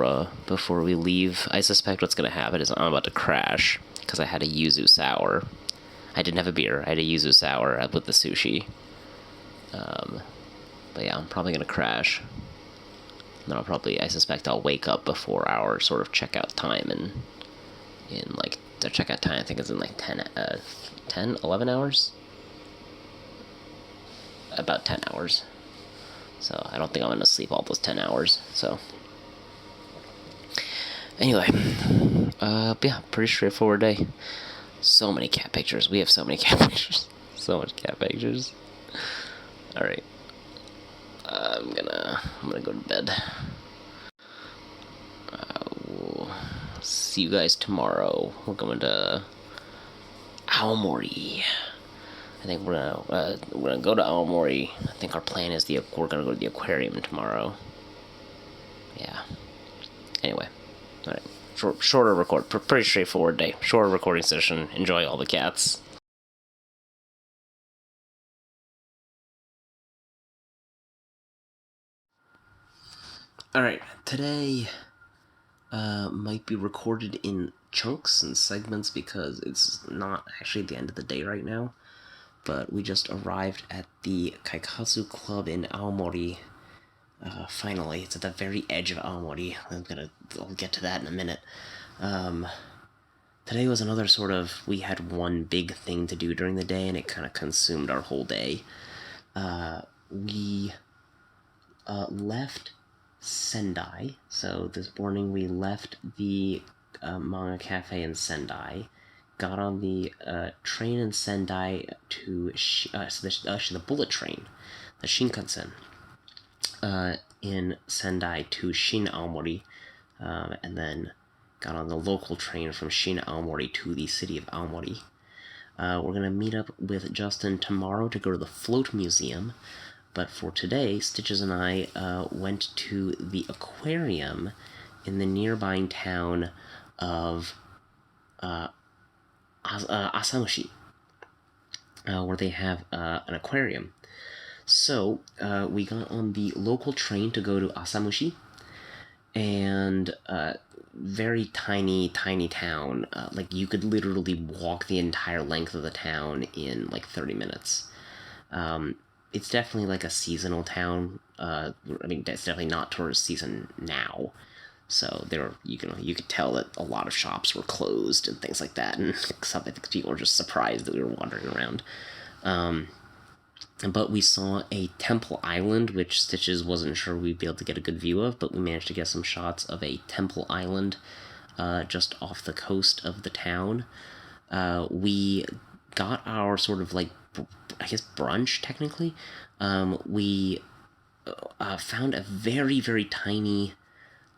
we leave. I suspect what's gonna happen is I'm about to crash because I had a yuzu sour. I didn't have a beer. I had a yuzu sour with the sushi. But yeah, I'm probably gonna crash. Then I suspect I'll wake up before our sort of checkout time, and in like the checkout time I think is in like 11 hours? About 10 hours. So I don't think I'm gonna sleep all those 10 hours, so. Anyway, but yeah, pretty straightforward day. So many cat pictures. We have so many cat pictures. So much cat pictures. Alright. I'm gonna go to bed. We'll see you guys tomorrow. We're going to Aomori. I think we're gonna go to Aomori. I think our plan is we're gonna go to the aquarium tomorrow. Yeah. Anyway, all right. Shorter record. Pretty straightforward day. Shorter recording session. Enjoy all the cats. Alright, today might be recorded in chunks and segments because it's not actually the end of the day right now, but we just arrived at the Kaikatsu Club in Aomori. Finally, it's at the very edge of Aomori. I'll get to that in a minute. Today was another sort of, we had one big thing to do during the day and it kind of consumed our whole day. We left Sendai. So this morning we left the manga cafe in Sendai, got on the train in Sendai to the bullet train, the Shinkansen, in Sendai to Shin Aomori, and then got on the local train from Shin Aomori to the city of Aomori. We're gonna meet up with Justin tomorrow to go to the Float Museum. But for today, Stitches and I went to the aquarium in the nearby town of Asamushi, where they have an aquarium. So we got on the local train to go to Asamushi, and very tiny town. Like you could literally walk the entire length of the town in like 30 minutes. It's definitely like a seasonal town. I mean, it's definitely not tourist season now, So there were, you could tell that a lot of shops were closed and things like that, and some, I think people were just surprised that we were wandering around. But we saw a temple island, which Stitches wasn't sure we'd be able to get a good view of, but we managed to get some shots of a temple island just off the coast of the town. We got our sort of like, I guess, brunch, technically. We found a very, very tiny,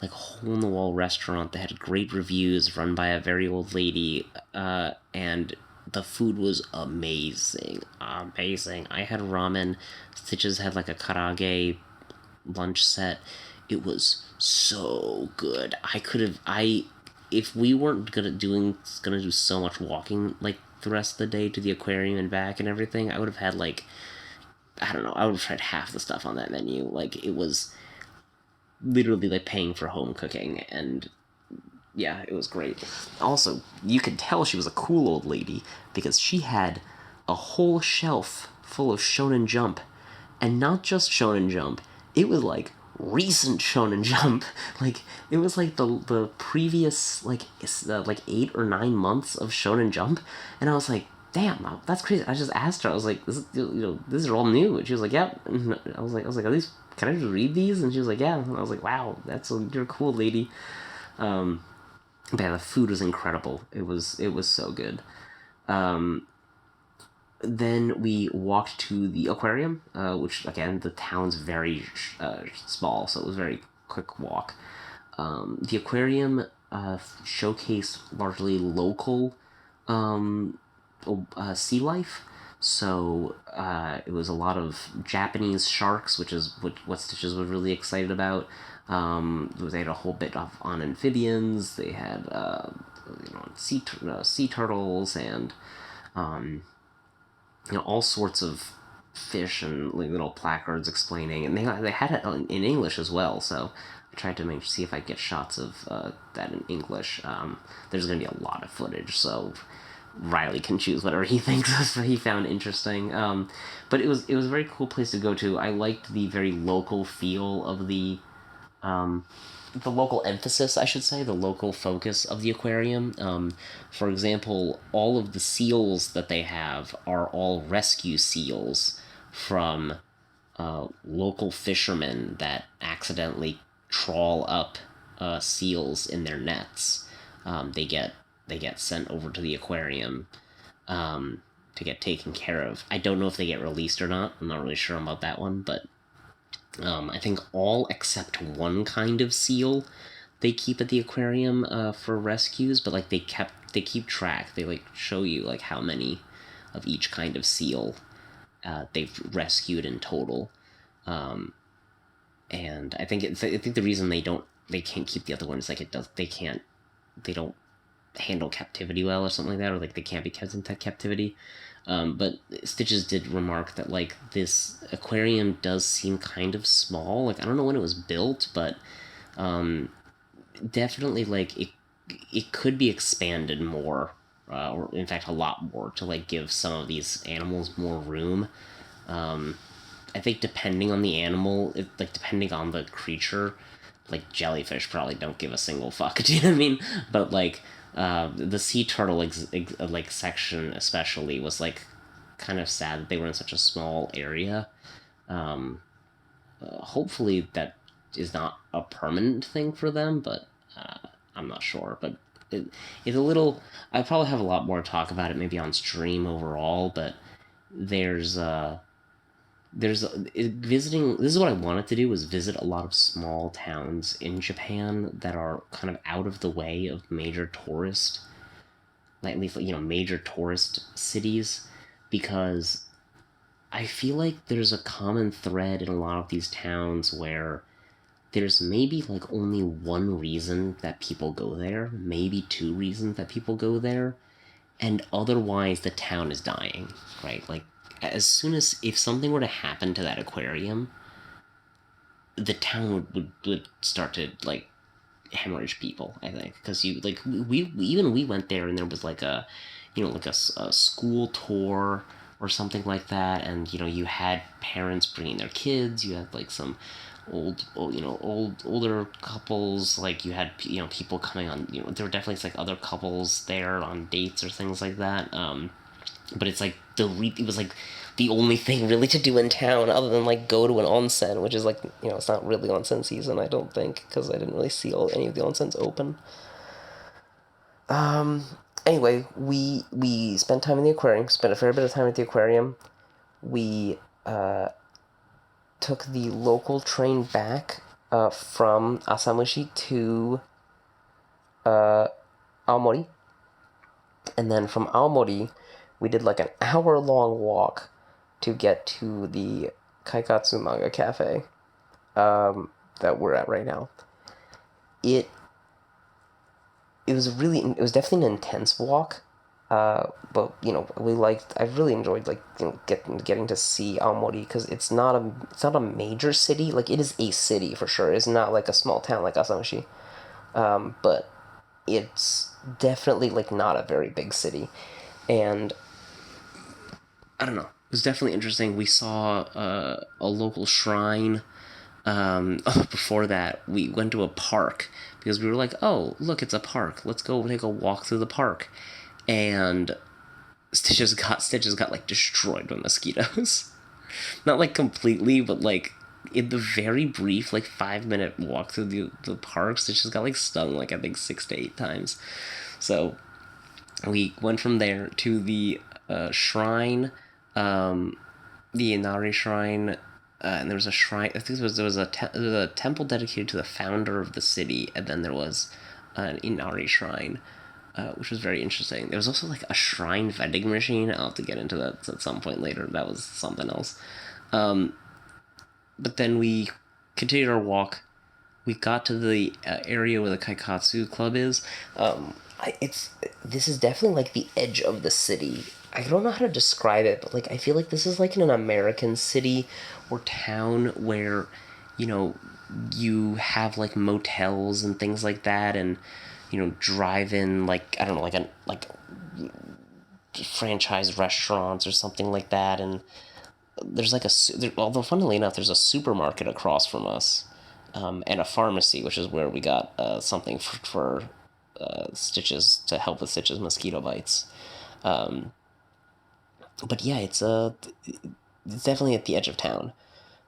like, hole in the wall restaurant that had great reviews, run by a very old lady, and the food was amazing. Amazing. I had ramen. Stitches had like a karage lunch set. It was so good. If we weren't gonna do so much walking like the rest of the day to the aquarium and back and everything, I would have had like, I don't know, I would have tried half the stuff on that menu. Like, it was literally like paying for home cooking, and yeah, it was great. Also, you could tell she was a cool old lady because she had a whole shelf full of Shonen Jump, and not just Shonen Jump. It was like recent Shonen Jump. Like, it was like the previous like 8 or 9 months of Shonen Jump, and I was like, damn, that's crazy. I just asked her. I was like, these are all new, and she was like, yep. And I was like, are these? Can I just read these? And she was like, yeah. And I was like, wow, you're a cool lady. But yeah, the food was incredible. It was so good. Then we walked to the aquarium, which, again, the town's very small, so it was a very quick walk. The aquarium showcased largely local sea life. So it was a lot of Japanese sharks, which is what Stitches was really excited about. They had a whole bit on amphibians. They had sea turtles and all sorts of fish and like little placards explaining, and they had it in English as well. So I tried to see if I could get shots of that in English. There's going to be a lot of footage, so Ryleigh can choose whatever he thinks he found interesting. But it was a very cool place to go to. I liked the very local feel of the local emphasis, I should say, the local focus of the aquarium. For example, all of the seals that they have are all rescue seals from local fishermen that accidentally trawl up seals in their nets. They get sent over to the aquarium to get taken care of. I don't know if they get released or not. I'm not really sure about that one, but I think all except one kind of seal they keep at the aquarium for rescues, but like they keep track. They like show you like how many of each kind of seal they've rescued in total. And I think the reason they can't keep the other ones, like, they don't handle captivity well or something like that, or like they can't be kept in captivity. But Stitches did remark that like this aquarium does seem kind of small. Like, I don't know when it was built, but definitely like it could be expanded more, or in fact a lot more, to like give some of these animals more room. I think depending on the animal, depending on the creature, like jellyfish probably don't give a single fuck. Do you know what I mean? But like the sea turtle like section especially was like kind of sad that they were in such a small area. Hopefully that is not a permanent thing for them, but I'm not sure. But it's a little. I probably have a lot more to talk about it maybe on stream overall, but there's visiting. This is what I wanted to do, was visit a lot of small towns in Japan that are kind of out of the way of major tourist, like at least major tourist cities, because I feel like there's a common thread in a lot of these towns where there's maybe like only one reason that people go there, maybe two reasons that people go there, and otherwise the town is dying, right? Like, as soon as, if something were to happen to that aquarium, the town would start to like hemorrhage people, I think, because we went there and there was like a a school tour or something like that, and you had parents bringing their kids, you had like some older couples. Like you had people coming on. There were definitely like other couples there on dates or things like that. But it's like it was like the only thing really to do in town other than like go to an onsen, which is like it's not really onsen season, I don't think, because I didn't really see any of the onsens open. Anyway, we spent time in the aquarium. Spent a fair bit of time at the aquarium. We took the local train back from Asamushi to Aomori, and then from Aomori, we did like an hour-long walk to get to the Kaikatsu Manga Cafe that we're at right now. It it was definitely an intense walk, but I really enjoyed like getting to see Aomori because it's not a major city. Like it is a city for sure. It's not like a small town like Asamushi, but it's definitely like not a very big city, and I don't know. It was definitely interesting. We saw a local shrine. Before that, we went to a park because we were like, "Oh, look, it's a park. Let's go take a walk through the park." And Stitches got like destroyed by mosquitoes. Not like completely, but like in the very brief, like 5 minute walk through the park, Stitches got like stung like I think 6 to 8 times. So we went from there to the shrine, the Inari shrine, and there was a shrine. I think there was a temple dedicated to the founder of the city, and then there was an Inari shrine, which was very interesting. There was also like a shrine vending machine. I'll have to get into that at some point later. That was something else. But then we continued our walk. We got to the area where the Kaikatsu Club is. It's this is definitely like the edge of the city. I don't know how to describe it, but like I feel like this is like in an American city or town where, you know, you have like motels and things like that, and drive-in like I don't know like franchise restaurants or something like that, and there's like although funnily enough there's a supermarket across from us, and a pharmacy, which is where we got something for Stitches to help with Stitches mosquito bites. But yeah, it's definitely at the edge of town.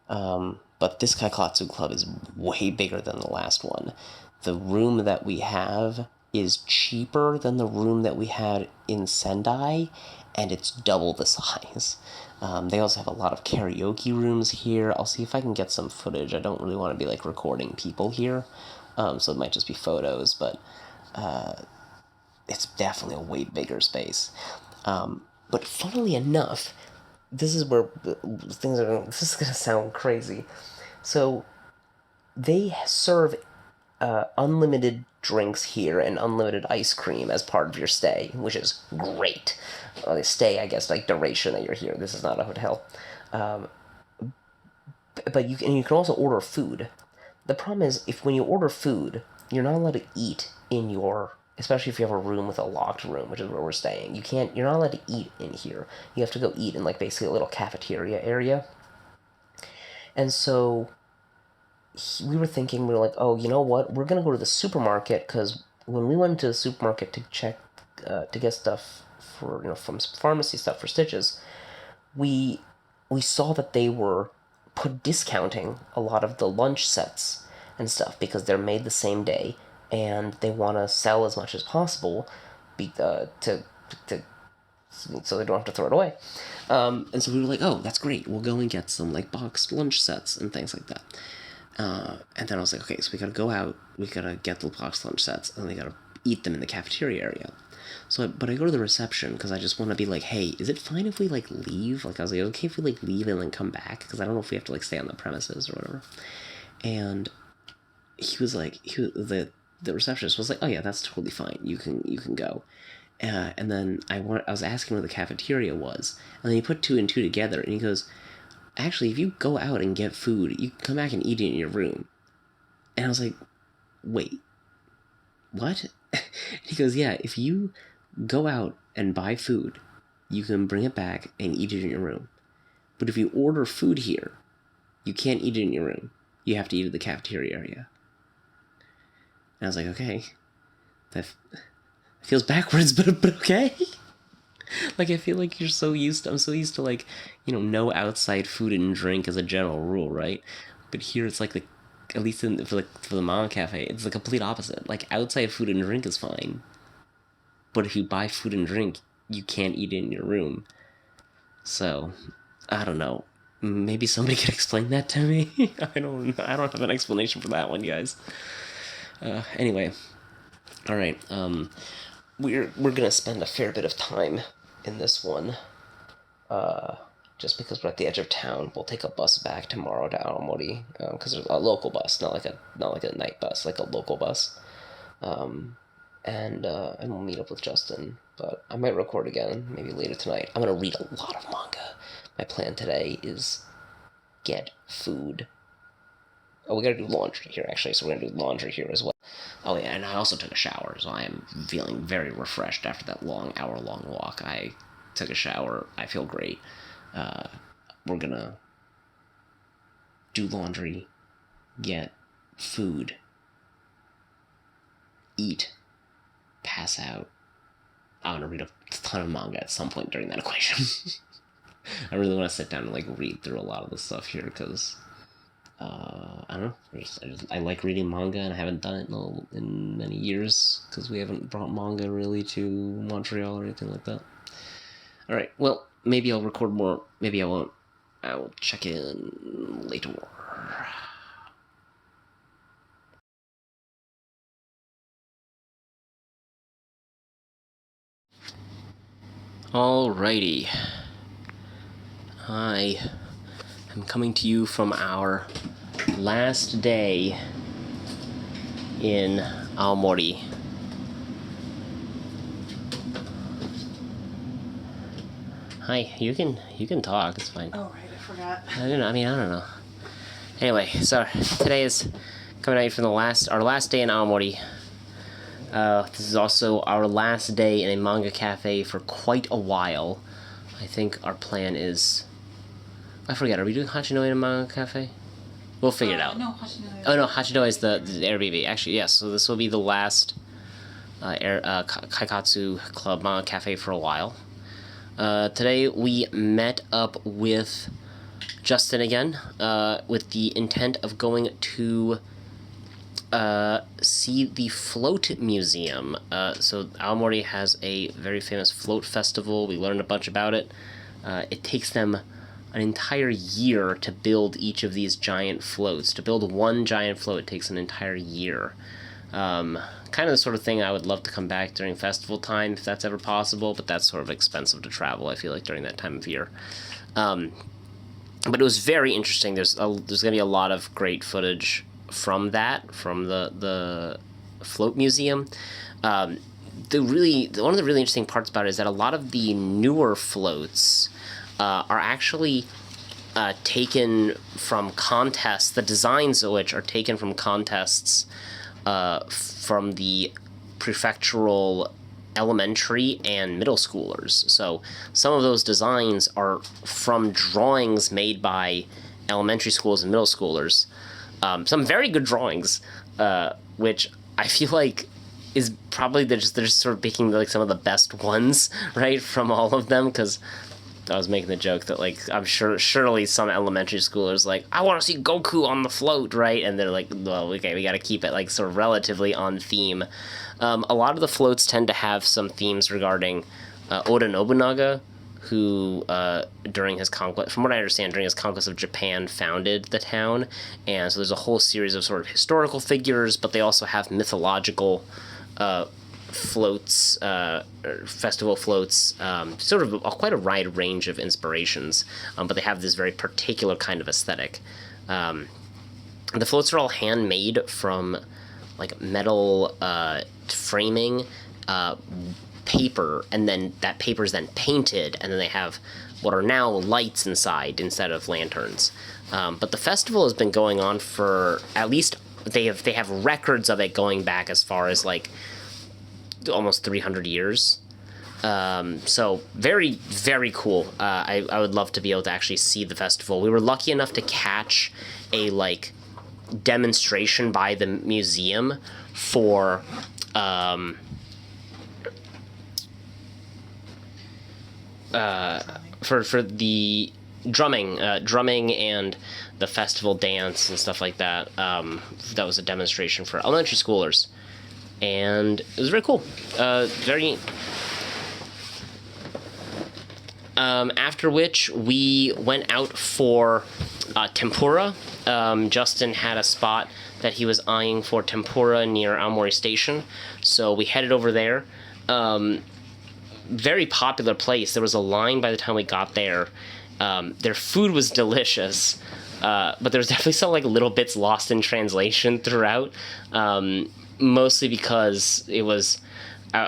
But this Kaikatsu Club is way bigger than the last one. The room that we have is cheaper than the room that we had in Sendai, and it's double the size. They also have a lot of karaoke rooms here. I'll see if I can get some footage. I don't really want to be like recording people here, so it might just be photos, but it's definitely a way bigger space. But funnily enough, this is where things are. This is gonna sound crazy. So they serve unlimited drinks here and unlimited ice cream as part of your stay, which is great. Stay, I guess, like duration that you're here. This is not a hotel, but you can also order food. The problem is if when you order food, you're not allowed to eat in your, especially if you have a room with a locked room, which is where we're staying. You're not allowed to eat in here. You have to go eat in like basically a little cafeteria area. And so we were thinking, we were like, oh, you know what? We're gonna go to the supermarket because when we went to the supermarket to check to get stuff for from pharmacy stuff for Stitches, we we saw that they were put discounting a lot of the lunch sets and stuff because they're made the same day and they want to sell as much as possible to so they don't have to throw it away. And so we were like, oh, that's great. We'll go and get some like boxed lunch sets and things like that. And then I was like, okay, so we gotta go out, we gotta get the boxed lunch sets, and we gotta eat them in the cafeteria area. But I go to the reception because I just want to be like, hey, is it fine if we like leave? Like I was like, okay if we like leave and then come back because I don't know if we have to like stay on the premises or whatever. And he was like, the receptionist was like, oh yeah, that's totally fine. You can go. And then I was asking where the cafeteria was, and then he put two and two together, and he goes, actually, if you go out and get food, you can come back and eat it in your room. And I was like, wait, what? He goes, yeah, if you go out and buy food, you can bring it back and eat it in your room. But if you order food here, you can't eat it in your room. you have to eat at the cafeteria area. And I was like, okay, that feels backwards, but okay. Like, I feel like I'm so used to, like, no outside food and drink as a general rule, right? But here it's like at least for the mama cafe, it's the complete opposite. Like, outside food and drink is fine, but if you buy food and drink, you can't eat it in your room. So, I don't know. Maybe somebody could explain that to me. I don't have an explanation for that one, guys. Anyway, all right. We're gonna spend a fair bit of time in this one. Just because we're at the edge of town, we'll take a bus back tomorrow to Aomori, because there's a local bus, not like a night bus, like a local bus. And we'll meet up with Justin. But I might record again, maybe later tonight. I'm gonna read a lot of manga. My plan today is get food. Oh, we gotta do laundry here, actually, so we're gonna do laundry here as well. Oh, yeah, and I also took a shower, so I am feeling very refreshed after that hour-long walk. I took a shower. I feel great. We're gonna do laundry, get food, eat, pass out. I'm gonna read a ton of manga at some point during that equation. I really want to sit down and, like, read through a lot of the stuff here, because I don't know. I like reading manga, and I haven't done it in many years, because we haven't brought manga really to Montreal or anything like that. Alright, well, maybe I'll record more, maybe I won't. I will check in later. Alrighty. I am coming to you from our last day in Aomori. Hi, you can talk, it's fine. Oh, right, I forgot. I don't know. Anyway, so today is coming out from our last day in Aomori. This is also our last day in a manga cafe for quite a while. I think our plan is... I forget, are we doing Hachinoe in a manga cafe? We'll figure it out. No, Hachinoe. Oh no, Hachinoe is the Airbnb. Actually, yes, so this will be the last Kaikatsu Club manga cafe for a while. Today we met up with Justin again, with the intent of going to see the Float Museum. So Aomori has a very famous float festival. We learned a bunch about it. It takes them an entire year to build each of these giant floats. To build one giant float takes an entire year. Kind of the sort of thing I would love to come back during festival time, if that's ever possible, but that's sort of expensive to travel, I feel like, during that time of year. But it was very interesting. There's going to be a lot of great footage from the Float Museum. One of the really interesting parts about it is that a lot of the newer floats are actually taken from contests, the designs of which are taken from contests from the prefectural elementary and middle schoolers. So some of those designs are from drawings made by elementary schools and middle schoolers. Some very good drawings, which I feel like is probably they're just sort of picking like some of the best ones, right, from all of them, because I was making the joke that, like, I'm surely some elementary schoolers like, I want to see Goku on the float, right? And they're like, well, okay, we got to keep it, like, sort of relatively on theme. A lot of the floats tend to have some themes regarding Oda Nobunaga, who, during his conquest, from what I understand, during his conquest of Japan, founded the town. And so there's a whole series of sort of historical figures, but they also have mythological floats, festival floats, sort of quite a wide range of inspirations, but they have this very particular kind of aesthetic. The floats are all handmade from, like, metal framing, paper, and then that paper is then painted, and then they have what are now lights inside instead of lanterns. But the festival has been going on for at least they have records of it going back as far as, like, almost 300 years. So very, very cool. I would love to be able to actually see the festival. We were lucky enough to catch a, like, demonstration by the museum for for the drumming and the festival dance and stuff like that. That was a demonstration for elementary schoolers, and it was very cool. Very. After which we went out for tempura. Justin had a spot that he was eyeing for tempura near Aomori Station, so we headed over there. Very popular place. There was a line by the time we got there. Their food was delicious, but there was definitely some like little bits lost in translation throughout. Mostly because I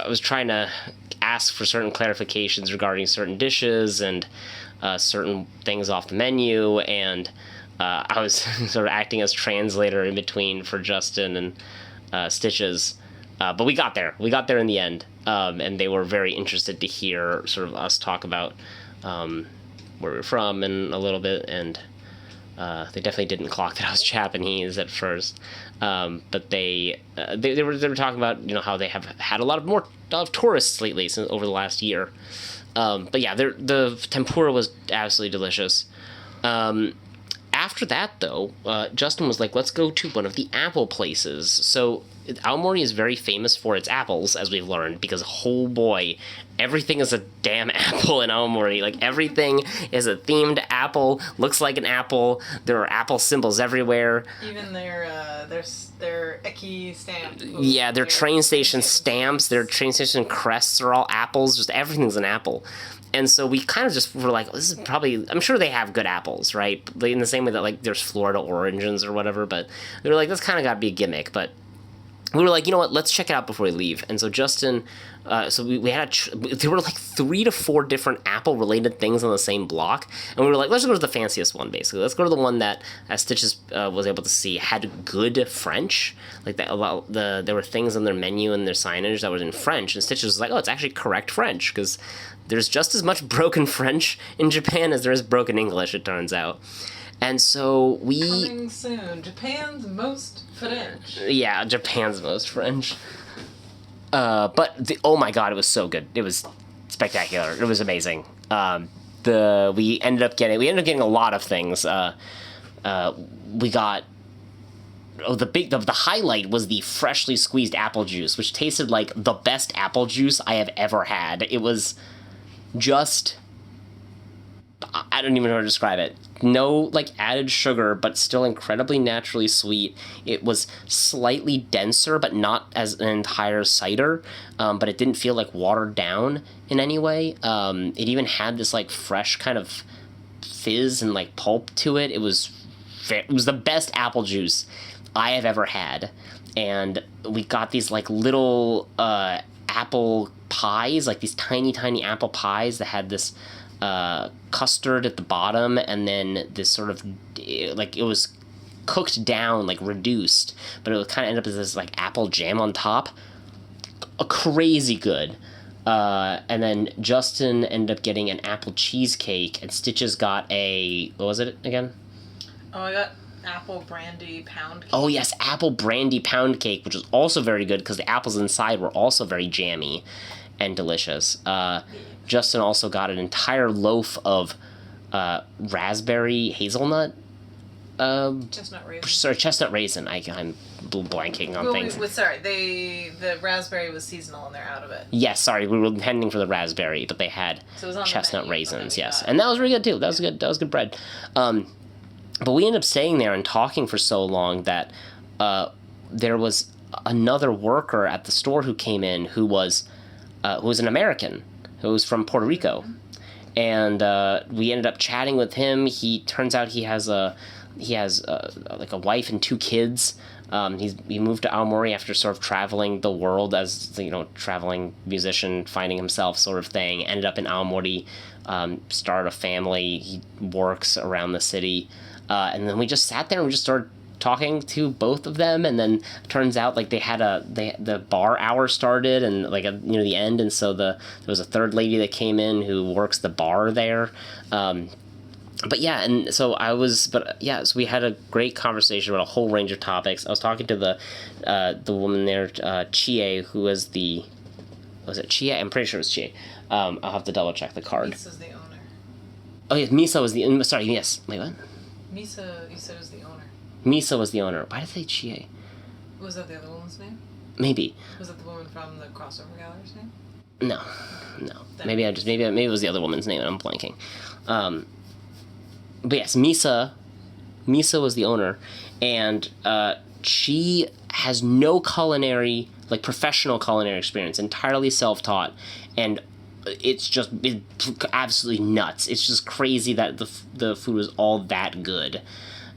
was trying to ask for certain clarifications regarding certain dishes and certain things off the menu, and I was sort of acting as translator in between for Justin and Stitches. But we got there. We got there in the end, and they were very interested to hear sort of us talk about where we were from and a little bit, and they definitely didn't clock that I was Japanese at first. But they were talking about how they have had a lot of tourists lately since over the last year. But yeah, the tempura was absolutely delicious. After that, though, Justin was like, let's go to one of the apple places. So Aomori is very famous for its apples, as we've learned, because, oh boy, everything is a damn apple in Aomori. Like, everything is a themed apple, looks like an apple. There are apple symbols everywhere. Even their eki stamps. Yeah, their train station stamps, their train station crests are all apples. Just everything's an apple. And so we kind of just were like, this is probably, I'm sure they have good apples, right? In the same way that, like, there's Florida oranges or whatever, but they were like, this kind of got to be a gimmick. But we were like, you know what, let's check it out before we leave. And so Justin, so we had there were like 3 to 4 different Apple-related things on the same block. And we were like, let's go to the fanciest one, basically. Let's go to the one that, as Stitches was able to see, had good French. Like, there were things on their menu and their signage that was in French. And Stitches was like, oh, it's actually correct French, because there's just as much broken French in Japan as there is broken English, it turns out. And so we... Coming soon. Japan's most French. Yeah, Japan's most French. But, oh my god, it was so good. It was spectacular. It was amazing. We ended up getting a lot of things. We got... Oh, the highlight was the freshly squeezed apple juice, which tasted like the best apple juice I have ever had. It was just... I don't even know how to describe it. No, like, added sugar, but still incredibly naturally sweet. It was slightly denser, but not as an entire cider. But it didn't feel, like, watered down in any way. It even had this, like, fresh kind of fizz and, like, pulp to it. It was the best apple juice I have ever had. And we got these, like, little apple pies, like these tiny, tiny apple pies that had this custard at the bottom, and then this sort of, like, it was cooked down, like, reduced, but it would kind of end up as this, like, apple jam on top. Crazy good. And then Justin ended up getting an apple cheesecake, and Stitches got what was it again? Oh, I got apple brandy pound cake. Oh, yes, apple brandy pound cake, which was also very good because the apples inside were also very jammy and delicious. Justin also got an entire loaf of raspberry hazelnut. Chestnut raisin. Sorry, chestnut raisin. I'm blanking on things. The raspberry was seasonal and they're out of it. Yes, sorry, we were intending for the raspberry, but they had chestnut raisins. Yes, and that was really good too. That was good. That was good bread. But we ended up staying there and talking for so long that there was another worker at the store who came in who was an American, who was from Puerto Rico, and we ended up chatting with him. He turns out he has like a wife and 2 kids. He moved to Aomori after sort of traveling the world as, traveling musician, finding himself sort of thing. Ended up in Aomori, started a family. He works around the city, and then we just sat there and we just started talking to both of them. And then it turns out, like, the bar hour started and, like, near the end, and so there was a third lady that came in who works the bar there. But yeah, and so I was, but yeah, so we had a great conversation about a whole range of topics. I was talking to the woman there, Chie, who was it Chie? I'm pretty sure it was Chie. I'll have to double check the card. Misa's the owner. Oh yeah, Misa was the, sorry, yes. Wait, what? Misa, you said, was the owner. Misa was the owner. Why did I say Chie? Was that the other woman's name? Maybe. Was that the woman from the crossover gallery's name? No. Maybe it was the other woman's name and I'm blanking. But yes, Misa was the owner, and she has no professional culinary experience, entirely self-taught, and it's absolutely nuts. It's just crazy that the food was all that good.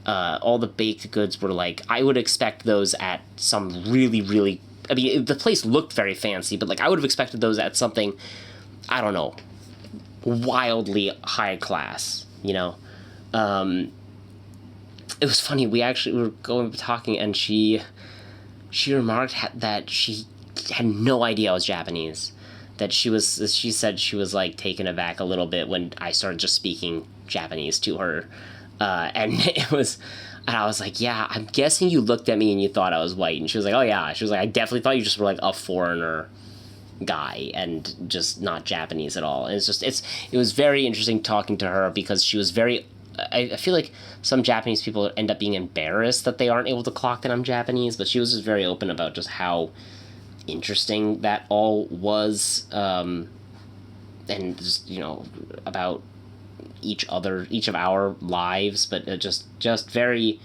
All the baked goods were I would expect those at some really, really, I mean, the place looked very fancy, but I would have expected those at something, I don't know, wildly high class, you know? It was funny. We were talking, and she remarked that she had no idea I was Japanese. That she said she was taken aback a little bit when I started just speaking Japanese to her, and I was like, yeah, I'm guessing you looked at me and you thought I was white, and she was like, oh yeah, she was like, I definitely thought you just were a foreigner guy and just not Japanese at all. And it was very interesting talking to her because she was very. I feel like some Japanese people end up being embarrassed that they aren't able to clock that I'm Japanese, but she was just very open about just how interesting that all was, and just, about each of our lives, but just very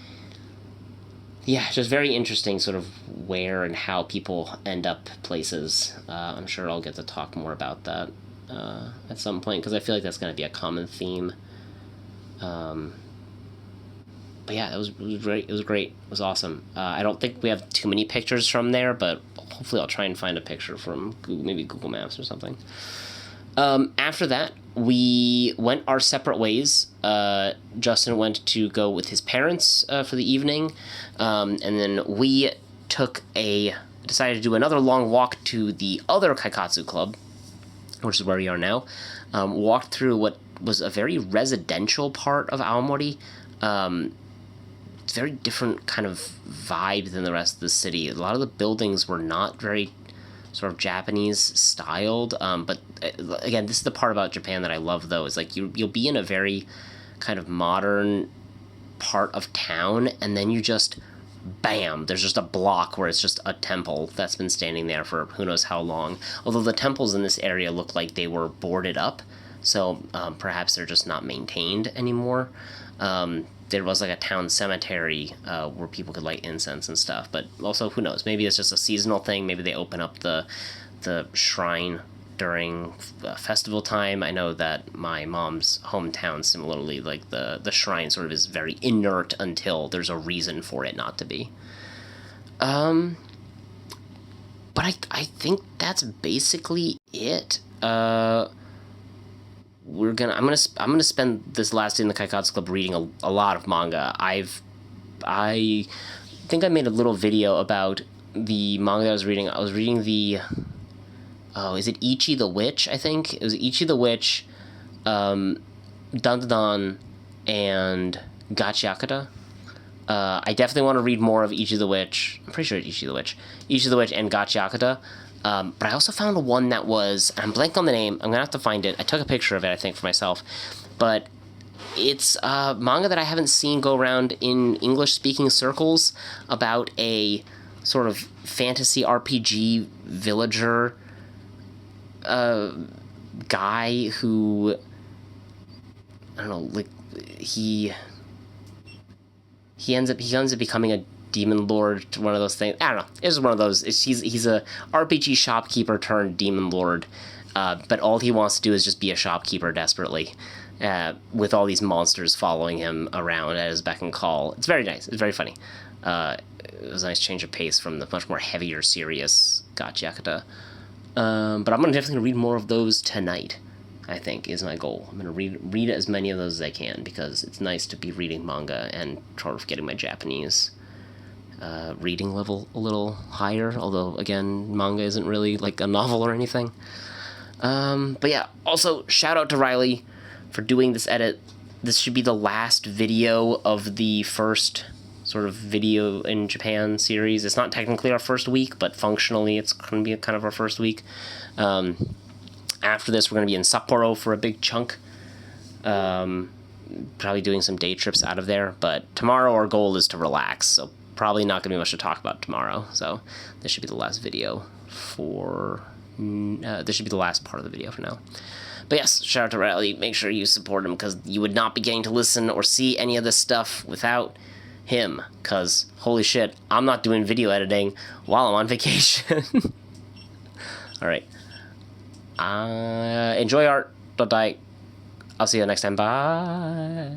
interesting sort of where and how people end up places. I'm sure I'll get to talk more about that at some point, because I feel like that's going to be a common theme. But yeah, it was great. It was great. It was awesome. I don't think we have too many pictures from there, but hopefully I'll try and find a picture from maybe Google Maps or something. After that, we went our separate ways. Justin went to go with his parents for the evening, and then we decided to do another long walk to the other Kaikatsu Club, which is where we are now. Walked through what was a very residential part of Aomori. It's a very different kind of vibe than the rest of the city. A lot of the buildings were not very sort of Japanese styled, but again, this is the part about Japan that I love, though, is you'll be in a very kind of modern part of town, and then you just bam, there's just a block where it's just a temple that's been standing there for who knows how long. Although the temples in this area look like they were boarded up, so perhaps they're just not maintained anymore. There was a town cemetery where people could light incense and stuff, but also who knows, maybe it's just a seasonal thing. Maybe they open up the shrine during festival time. I know that my mom's hometown, similarly, the shrine sort of is very inert until there's a reason for it not to be. But I think that's basically it. I'm gonna spend this last day in the Kaikatsu Club reading a lot of manga. I think I made a little video about the manga I was reading. I was reading is it Ichi the Witch? I think it was Ichi the Witch, Dandadan, and Gachiakata. I definitely want to read more of Ichi the Witch. I'm pretty sure it's Ichi the Witch and Gachiakata. But I also found one that was, I'm blank on the name, I'm going to have to find it. I took a picture of it, I think, for myself. But it's a manga that I haven't seen go around in English-speaking circles about a sort of fantasy RPG villager guy who, I don't know, he ends up becoming a demon lord, one of those things. I don't know. It's one of those. He's a RPG shopkeeper turned demon lord, but all he wants to do is just be a shopkeeper desperately, with all these monsters following him around at his beck and call. It's very nice. It's very funny. It was a nice change of pace from the much more heavier, serious Gachiakata. But I'm gonna definitely read more of those tonight, I think, is my goal. I'm gonna read as many of those as I can, because it's nice to be reading manga and sort of getting my Japanese reading level a little higher, although again, manga isn't really a novel or anything. But yeah, also shout out to Ryleigh for doing this edit. this should be the last video of the first sort of video in Japan series. It's not technically our first week, but functionally it's going to be kind of our first week. After this, we're going to be in Sapporo for a big chunk. Probably doing some day trips out of there, but tomorrow our goal is to relax, so probably not going to be much to talk about tomorrow. So this should be the last video for... this should be the last part of the video for now. But yes, shout out to Ryleigh. Make sure you support him, because you would not be getting to listen or see any of this stuff without him, because holy shit, I'm not doing video editing while I'm on vacation. Alright. Enjoy art. Don't die. I'll see you next time. Bye.